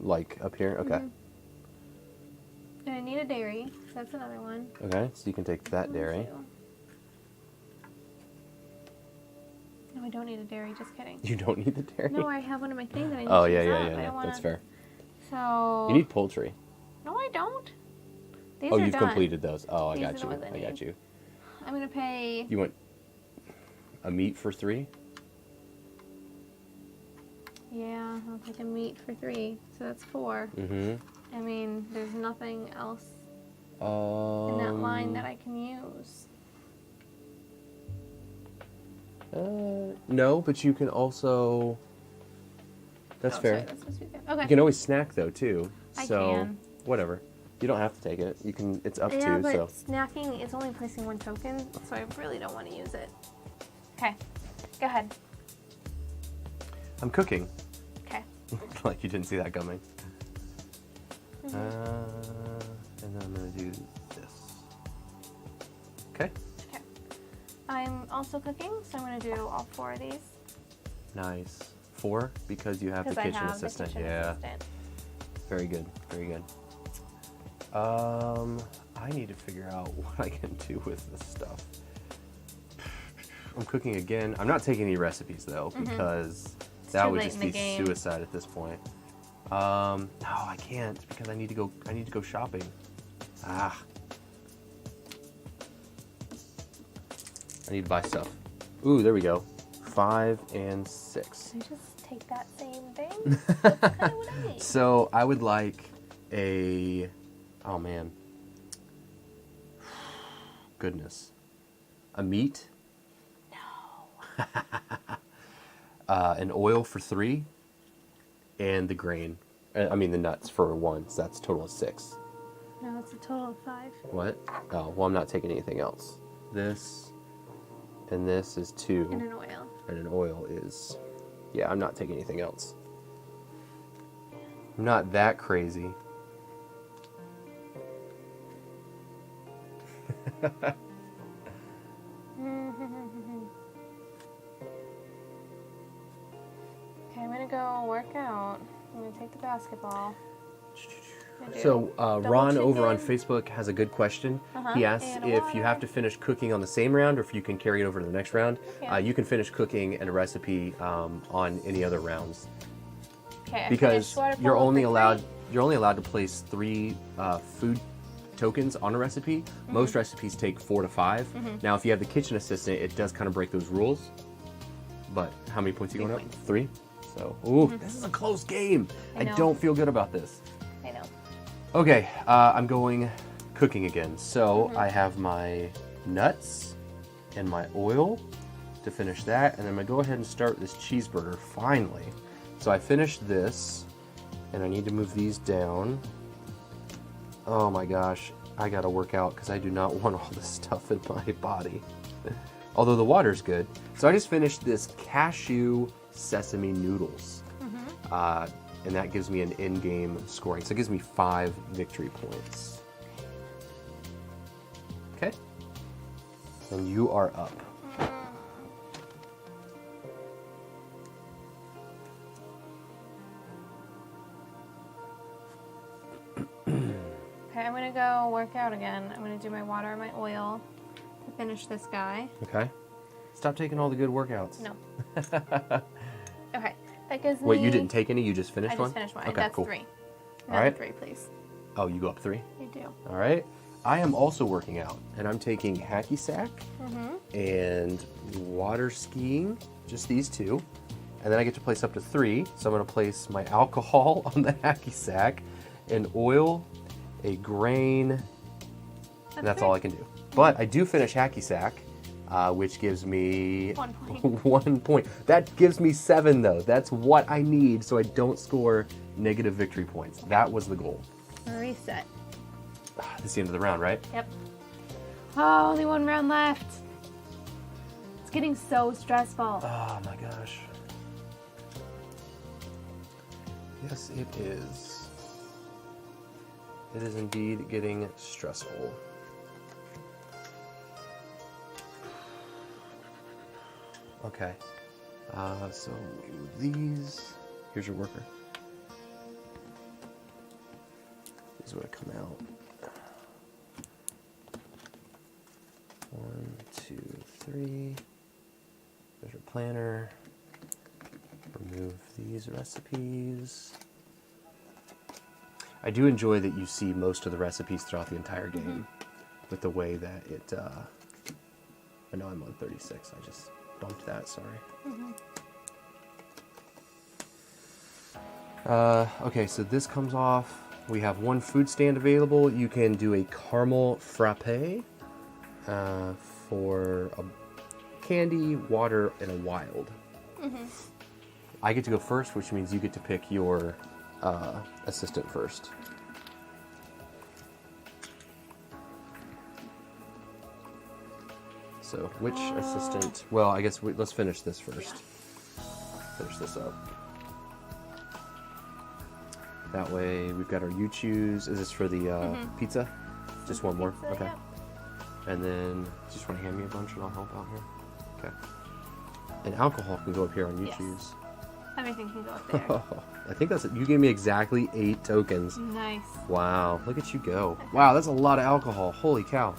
Like up here? Okay. Mm-hmm. And I need a dairy, so that's another 1. Okay, so you can take that 1, dairy. 2. No, I don't need a dairy, just kidding. You don't need the dairy? No, I have one of my things that I need Oh, to yeah, use yeah, up. yeah, I don't yeah. wanna... That's fair. So... You need poultry. No, I don't. These Oh, are you've done. completed those. Oh, I These got are you. the ones I I got need. you. I'm going to pay... You want a meat for 3? Yeah, I'll take a meat for 3. So that's 4. Mm-hmm. I mean, there's nothing else in that line that I can use. No, but you can also... That's Oh, fair. sorry, that's supposed to be there. Okay. You can always snack though too. I So can. whatever. You don't have to take it. You can. It's up Yeah, to. but So snacking is only placing 1 token, so I really don't want to use it. Okay, go ahead. I'm cooking. Okay. Like you didn't see that coming. Mm-hmm. And then I'm gonna do this. Okay. Okay. I'm also cooking, so I'm going to do all 4 of these. Nice. 4 because you have the Because I kitchen have assistant. the kitchen Yeah. assistant. Very good. Very good. I need to figure out what I can do with this stuff. I'm cooking again. I'm not taking any recipes though because that too would late just in the be game. suicide at this point. No, I can't because I need to go shopping. Ah. I need to buy stuff. Ooh, there we go. 5 and 6. Can I just take that same thing? That's kind of what I need. So I would like a, oh man, goodness, a meat. No. An oil for 3, and the grain. I mean the nuts for 1. So that's a total of 6. No, it's a total of 5. What? Oh, well I'm not taking anything else. This and this is 2. And an oil. And an oil is, yeah, I'm not taking anything else. I'm not that crazy. Okay, I'm gonna go work out. I'm gonna take the basketball. So Ron over on chicken. Facebook has a good question. He asks And if you water. have to finish cooking on the same round or if you can carry it over to the next round. Yeah. You can finish cooking and a recipe on any other rounds Okay, I because finished water you're polo only for allowed 3. you're only allowed to place 3 food tokens on a recipe. Most recipes take 4 to 5. Now, if you have the kitchen assistant, it does kind of break those rules. But how many points are you 3 going points. up? 3. So, ooh, this is a close game. I know. don't feel good about this. I know. Okay, I'm going cooking again. So I have my nuts and my oil to finish that, and I'm gonna go ahead and start this cheeseburger finally. So I finished this, and I need to move these down. Oh my gosh, I gotta work out because I do not want all this stuff in my body. Although the water's good. So I just finished this cashew sesame noodles. And that gives me an in-game scoring. So it gives me 5 victory points. Okay. And you are up. Okay, I'm gonna go work out again. I'm gonna do my water and my oil to finish this guy. Okay. Stop taking all the good workouts. No. Okay, that gives me... Wait, you didn't take any? You just finished I one? just finished one. Okay, That's cool. 3. All right. 3, please. Oh, you go up 3? You do. All right. I am also working out, and I'm taking hacky sack and water skiing, just these 2. And then I get to place up to 3. So I'm going to place my alcohol on the hacky sack, an oil, a grain, and that's all I can do. But I do finish hacky sack, which gives me 1 point. 1 point. That gives me 7, though. That's what I need so I don't score negative victory points. That was the goal. Reset. This is the end of the round, right? Yep. Oh, only 1 round left. It's getting so stressful. Oh my gosh. Yes, it is. It is indeed getting stressful. Okay. So these. Here's your worker. These would have come out. 1, 2, 3. There's your planner. Remove these recipes. I do enjoy that you see most of the recipes throughout the entire game with the way that it, I know I'm on 36, I just bumped that, sorry. Okay, so this comes off. We have 1 food stand available. You can do a caramel frappe for a candy, water, and a wild. I get to go first, which means you get to pick your assistant first. So, which assistant? Well, I guess let's finish this first. Finish this up. That way, we've got our you choose. Is this for the pizza? Just one more? Pizza, Okay. yeah. And then, just want to hand me a bunch and I'll help out here? Okay. And alcohol can go up here on you Yes. choose. Everything can go up there. I think that's it. You gave me exactly 8 tokens. Nice. Wow, look at you go. Wow, that's a lot of alcohol. Holy cow.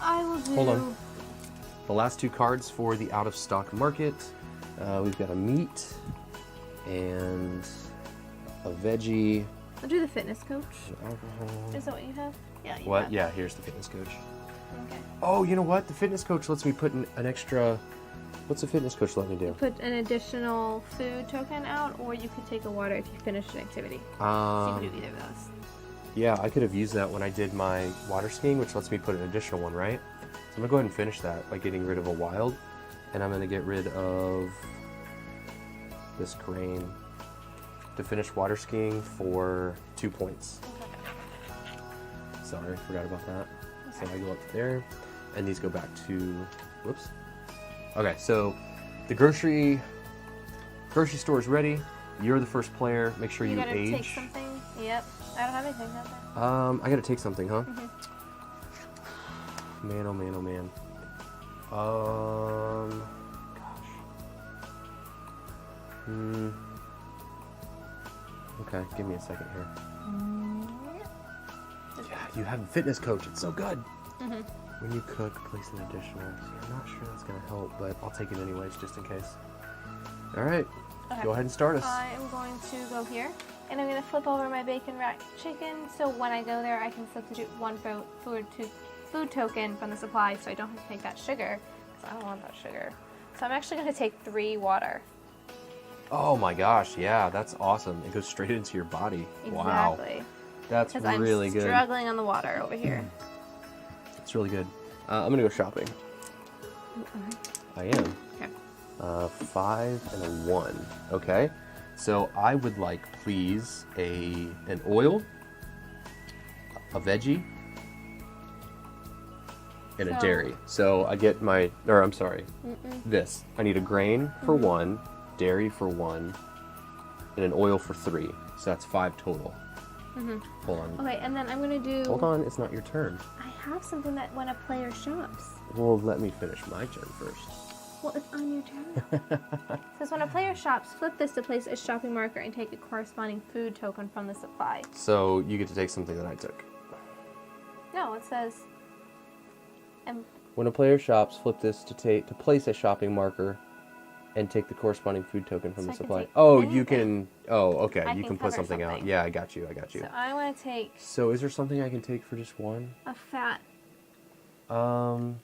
I will do... Hold on. The last 2 cards for the out of stock market. We've got a meat and a veggie. I'll do the fitness coach. Alcohol. Is that what you have? Yeah, you What? have. Yeah, here's the fitness coach. Okay. Oh, you know what? The fitness coach lets me put an extra... What's the fitness coach let me do? Put an additional food token out, or you could take a water if you finish an activity. So you can do either of those. Yeah, I could have used that when I did my water skiing, which lets me put an additional one, right? So I'm going to go ahead and finish that by getting rid of a wild. And I'm going to get rid of this grain to finish water skiing for 2 points. Sorry, forgot about that. So I go up there, and these go back to... Whoops. Okay, so the grocery store is ready. You're the first player. Make sure you gotta age. take something. Yep. I don't have anything out there. I gotta take something, huh? Man, oh man, oh man. Gosh. Okay, give me a second here. Yeah, you have a fitness coach. It's so good. When you cook, place an additional. See, I'm not sure that's going to help, but I'll take it anyways, just in case. All right. Okay. Go ahead and start us. I am going to go here, and I'm going to flip over my bacon rack chicken, so when I go there, I can substitute one food token from the supply, so I don't have to take that sugar, because I don't want that sugar. So I'm actually going to take 3 water. Oh my gosh, yeah, that's awesome. It goes straight into your body. Wow. Exactly. That's really good. I'm struggling on the water over here. It's really good. I'm going to go shopping. I am. Okay. 5 and a 1. Okay. So I would like, please, an oil, a veggie, and a dairy. So I get this. I need a grain for 1, dairy for 1, and an oil for 3. So that's 5 total. Hold on. Okay, and then I'm going to do... Hold on, it's not your turn. I have something that when a player shops. Well, let me finish my turn first. Well, it's on your turn. It says when a player shops, flip this to place a shopping marker and take a corresponding food token from the supply. So you get to take something that I took. No, it says... When a player shops, flip this to place a shopping marker and take the corresponding food token from the supply. Oh, you can... Oh, okay. You can put something out. Yeah, I got you. So I want to take... So is there something I can take for just 1? A fat... No,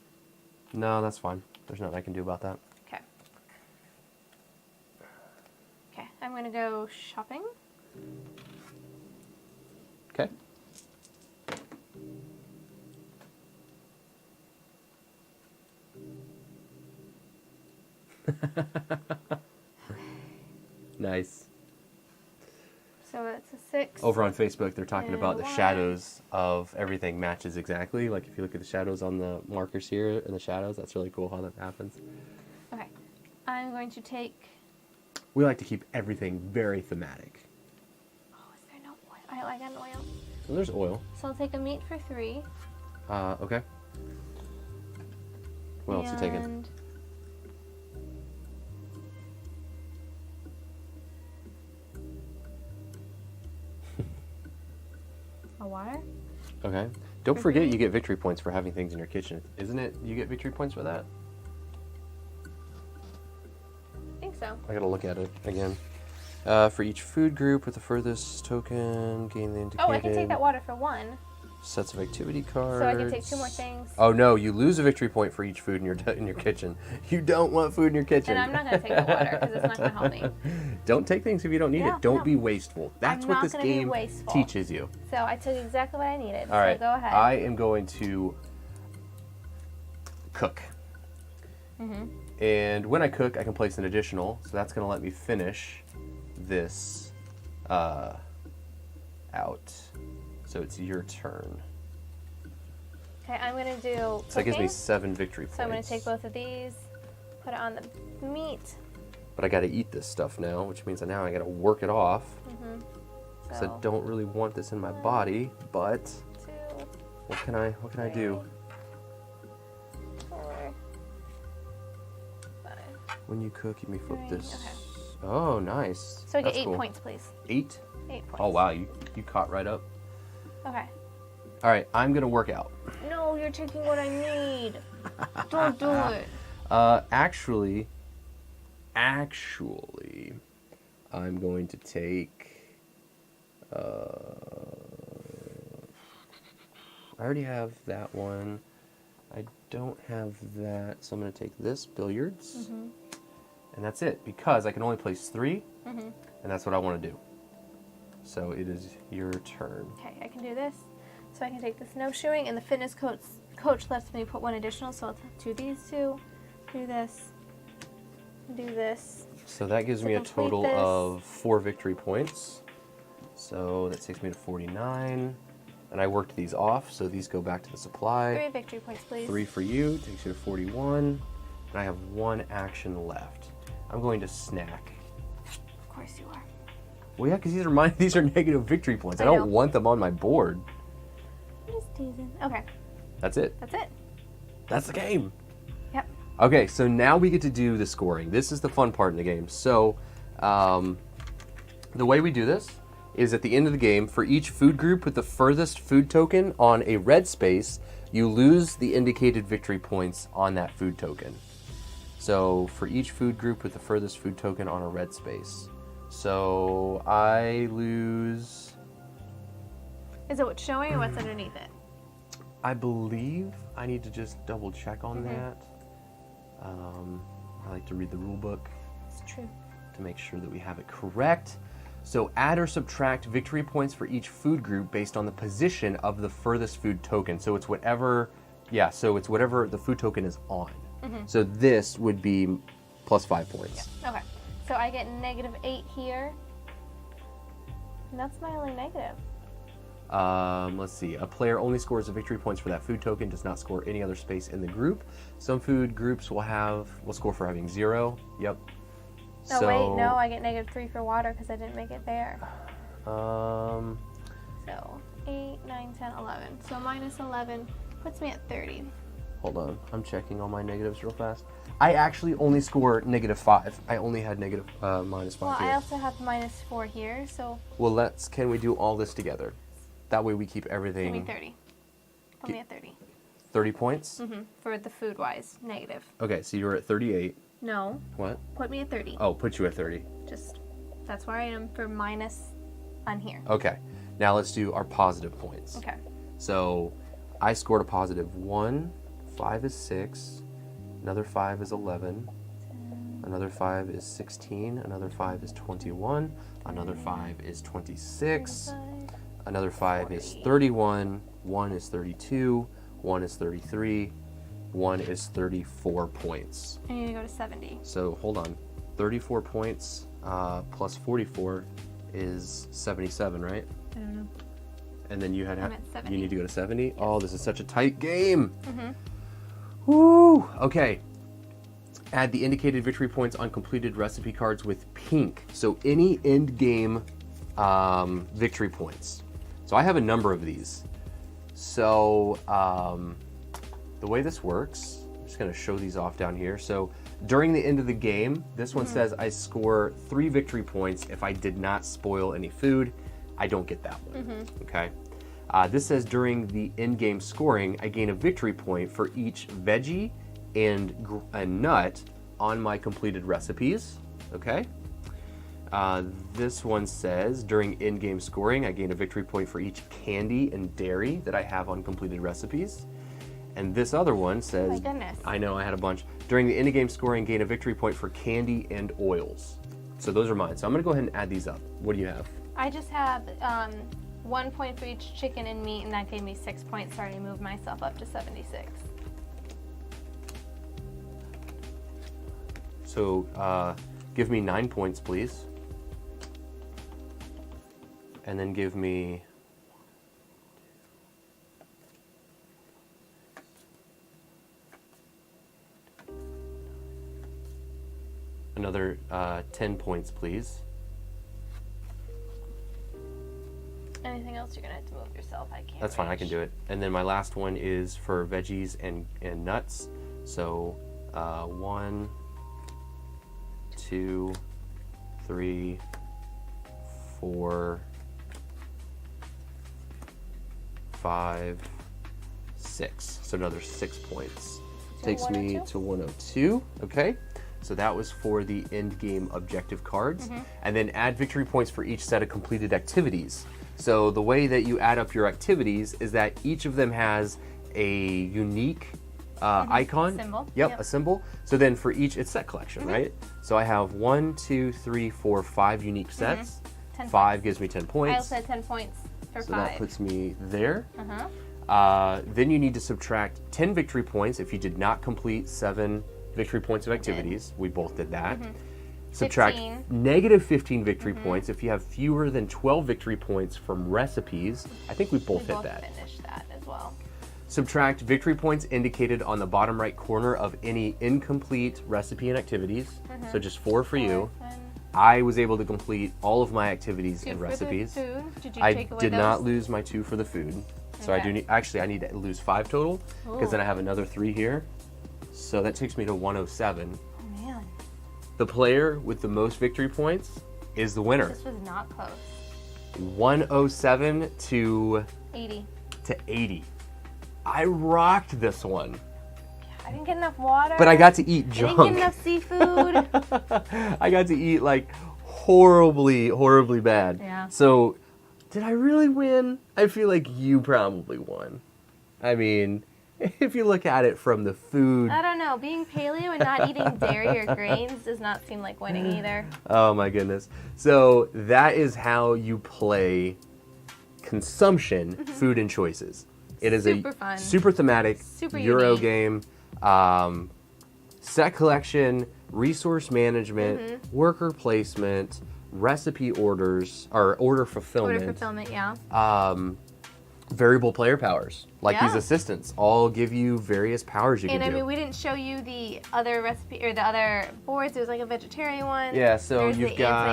that's fine. There's nothing I can do about that. Okay. Okay, I'm going to go shopping. Okay. Nice. So it's a 6. Over on Facebook, they're talking And about the 1. shadows of everything matches exactly. Like if you look at the shadows on the markers here and the shadows, that's really cool how that happens. Okay. I'm going to take... We like to keep everything very thematic. Oh, is there no oil? I got an oil. Well, there's oil. So I'll take a meat for 3. Okay. What else you taking? And... a water? Okay. Don't forget you get victory points for having things in your kitchen. Isn't it? You get victory points for that? I think so. I gotta look at it again. For each food group with the furthest token, gain the indicated... Oh, I can take that water for 1. Sets of activity cards. So I can take 2 more things. Oh no, you lose a victory point for each food in your kitchen. You don't want food in your kitchen. And I'm not going to take the water because it's not going to help me. Don't take things if you don't need it. Don't be wasteful. That's what this game teaches you. So I took exactly what I needed. All right. So go ahead. I am going to cook. And when I cook, I can place an additional. So that's going to let me finish this out. So it's your turn. Okay, I'm going to do cooking. So that gives me 7 victory points. So I'm going to take both of these, put it on the meat. But I got to eat this stuff now, which means that now I got to work it off. So I don't really want this in my body, but 2, what can I do? 4, 5. When you cook, you may flip 3, this. okay. Oh, nice. So I get That's 8 cool. points, please. 8? 8 points. Oh wow, you caught right up. Okay. All right, I'm gonna work out. No, you're taking what I need. Don't do it. Actually, I'm going to take. I already have that one. I don't have that, so I'm going to take this, billiards. And that's it, because I can only place 3, and that's what I want to do. So it is your turn. Okay, I can do this. So I can take the snowshoeing, and the fitness coach lets me put 1 additional, so I'll do these 2, do this, do this. So that gives me a total of 4 victory points. So that takes me to 49. And I worked these off, so these go back to the supply. 3 victory points, please. 3 for you, takes you to 41. And I have 1 action left. I'm going to snack. Of course you are. Well, yeah, because these are negative victory points. I know. don't want them on my board. I'm just teasing. Okay, That's it. that's it. That's the game. Yep. Okay, so now we get to do the scoring. This is the fun part in the game. So, the way we do this is at the end of the game, for each food group with the furthest food token on a red space, you lose the indicated victory points on that food token. So for each food group with the furthest food token on a red space. So I lose... Is it what's showing or what's underneath it? I believe I need to just double check on that. I like to read the rule book. It's true. To make sure that we have it correct. So add or subtract victory points for each food group based on the position of the furthest food token. So it's whatever, it's whatever the food token is on. So this would be plus 5 points. Yeah. Okay. So I get -8 here. And that's my only negative. Let's see. A player only scores the victory points for that food token, does not score any other space in the group. Some food groups will score for having 0. Yep. Oh, wait, no, I get -3 for water because I didn't make it there. So 8, 9, 10, 11. So -11 puts me at 30. Hold on. I'm checking all my negatives real fast. I actually only score -5. I only had -5 Well, here. I also have -4 here, so... Well, can we do all this together? That way we keep everything... Give me 30. Put me at 30. 30 points? For the food-wise, negative. Okay, so you're at 38. No. What? Put me at 30. Oh, put you at 30. That's where I am for minus on here. Okay. Now let's do our positive points. Okay. So I scored a positive 1. 5 is 6. Another 5 is 11. 10. Another 5 is 16. Another 5 is 21. 10. Another 5 is 26. 25. Another 5 40. Is 31. 1 is 32. 1 is 33. 1 is 34 points. I need to go to 70. So hold on. 34 points plus 44 is 77, right? I don't know. And then you I'm at 70. You need to go to 70? Yes. Oh, this is such a tight game. Mm-hmm. Woo! Okay. Add the indicated victory points on completed recipe cards with pink. So any end game victory points. So I have a number of these. So the way this works, I'm just going to show these off down here. So during the end of the game, this one says I score 3 victory points if I did not spoil any food. I don't get that one. Okay. This says during the end game scoring, I gain a victory point for each veggie and nut on my completed recipes. Okay. This one says during end game scoring, I gain a victory point for each candy and dairy that I have on completed recipes. And this other one says, oh my goodness. I know, I had a bunch. During the end game scoring, gain a victory point for candy and oils. So those are mine. So I'm going to go ahead and add these up. What do you have? I just have 1 point for each chicken and meat, and that gave me 6 points. So I already moved myself up to 76. So give me 9 points, please. And then give me... another 10 points, please. Anything else, you're going to have to move yourself. I can't. That's fine, I can do it. And then my last one is for veggies and nuts. So 1, 2, 3, 4, 5, 6. So another 6 points. Takes me to 102. Okay. So that was for the end game objective cards. And then add victory points for each set of completed activities. So the way that you add up your activities is that each of them has a unique icon. Symbol. Yep, a symbol. So then for each, it's set collection, right? So I have 1, 2, 3, 4, 5 unique sets. 10 5 points. gives me 10 points. I also had 10 points for 5. So that puts me there. Then you need to subtract 10 victory points if you did not complete 7 victory points of activities. We both did that. Subtract 15. negative 15 victory points if you have fewer than 12 victory points from recipes. I think we both hit that. Finished that as well. Subtract victory points indicated on the bottom right corner of any incomplete recipe and activities. So just 4 for you. I was able to complete all of my activities and recipes. Food. Did you I take away did those? not lose my 2 for the food. So I do need, actually I need to lose 5 total because then I have another 3 here. So that takes me to 107. Oh man. The player with the most victory points is the winner. This was not close. 107 to 80. 80. I rocked this one. I didn't get enough water. But I got to eat junk. I didn't get enough seafood. I got to eat like horribly, horribly bad. Yeah. So, did I really win? I feel like you probably won. I mean, if you look at it from the food. I don't know. Being paleo and not eating dairy or grains does not seem like winning either. Oh my goodness. So, that is how you play consumption, food and choices. It is Super a fun. super thematic Super Euro unique. game. Set collection, resource management, worker placement, recipe orders, or order fulfillment. Order fulfillment, yeah. Variable player powers, like these Yeah. assistants, all give you various powers you And can I do. mean, we didn't show you the other recipe or the other boards. There's like a vegetarian one. Yeah, so There's you've the got the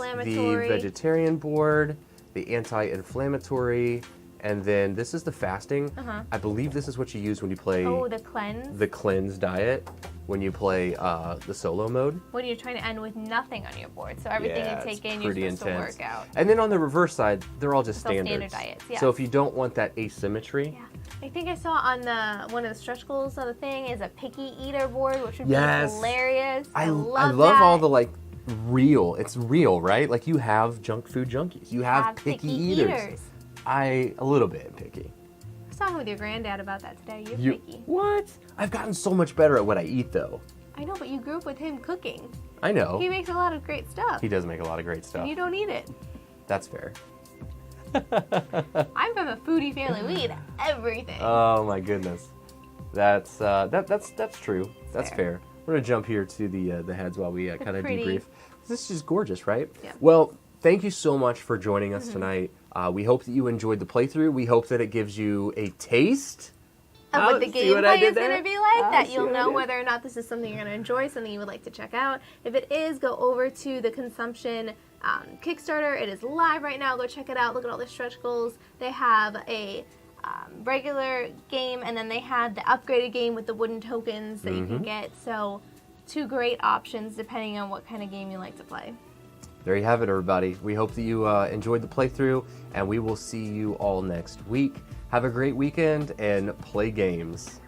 anti-inflammatory. vegetarian board, the anti-inflammatory, and then this is the fasting. I believe this is what you use when you play Oh, the cleanse. the cleanse diet, when you play the solo mode. When you're trying to end with nothing on your board, so everything Yeah, you it's take in, you're pretty supposed intense. to work out. And then on the reverse side, they're all just It's all standards. standard diets, yes. So if you don't want that asymmetry, Yeah. I think I saw on one of the stretch goals on the thing is a picky eater board, which would Yes. be hilarious. I love love that. all the like real. It's real, right? Like you have junk food junkies. You have picky eaters. A little bit picky. I was talking with your granddad about that today. You're You picky. what? I've gotten so much better at what I eat, though. I know, but you grew up with him cooking. I know. He makes a lot of great stuff. He does make a lot of great stuff. And you don't eat it. That's fair. I'm from a foodie family. We eat everything. Oh my goodness, that's true. That's fair. We're gonna jump here to the heads while we kind of pretty. debrief. This is just gorgeous, right? Yeah. Well, thank you so much for joining us tonight. We hope that you enjoyed the playthrough. We hope that it gives you a taste of Oh, what the see what I gameplay did is going there? to be like, Ah, that see you'll what I know did? whether or not this is something you're going to enjoy, something you would like to check out. If it is, go over to the Consumption Kickstarter. It is live right now. Go check it out. Look at all the stretch goals. They have a regular game, and then they had the upgraded game with the wooden tokens that you can get. So 2 great options depending on what kind of game you like to play. There you have it, everybody. We hope that you enjoyed the playthrough, and we will see you all next week. Have a great weekend and play games.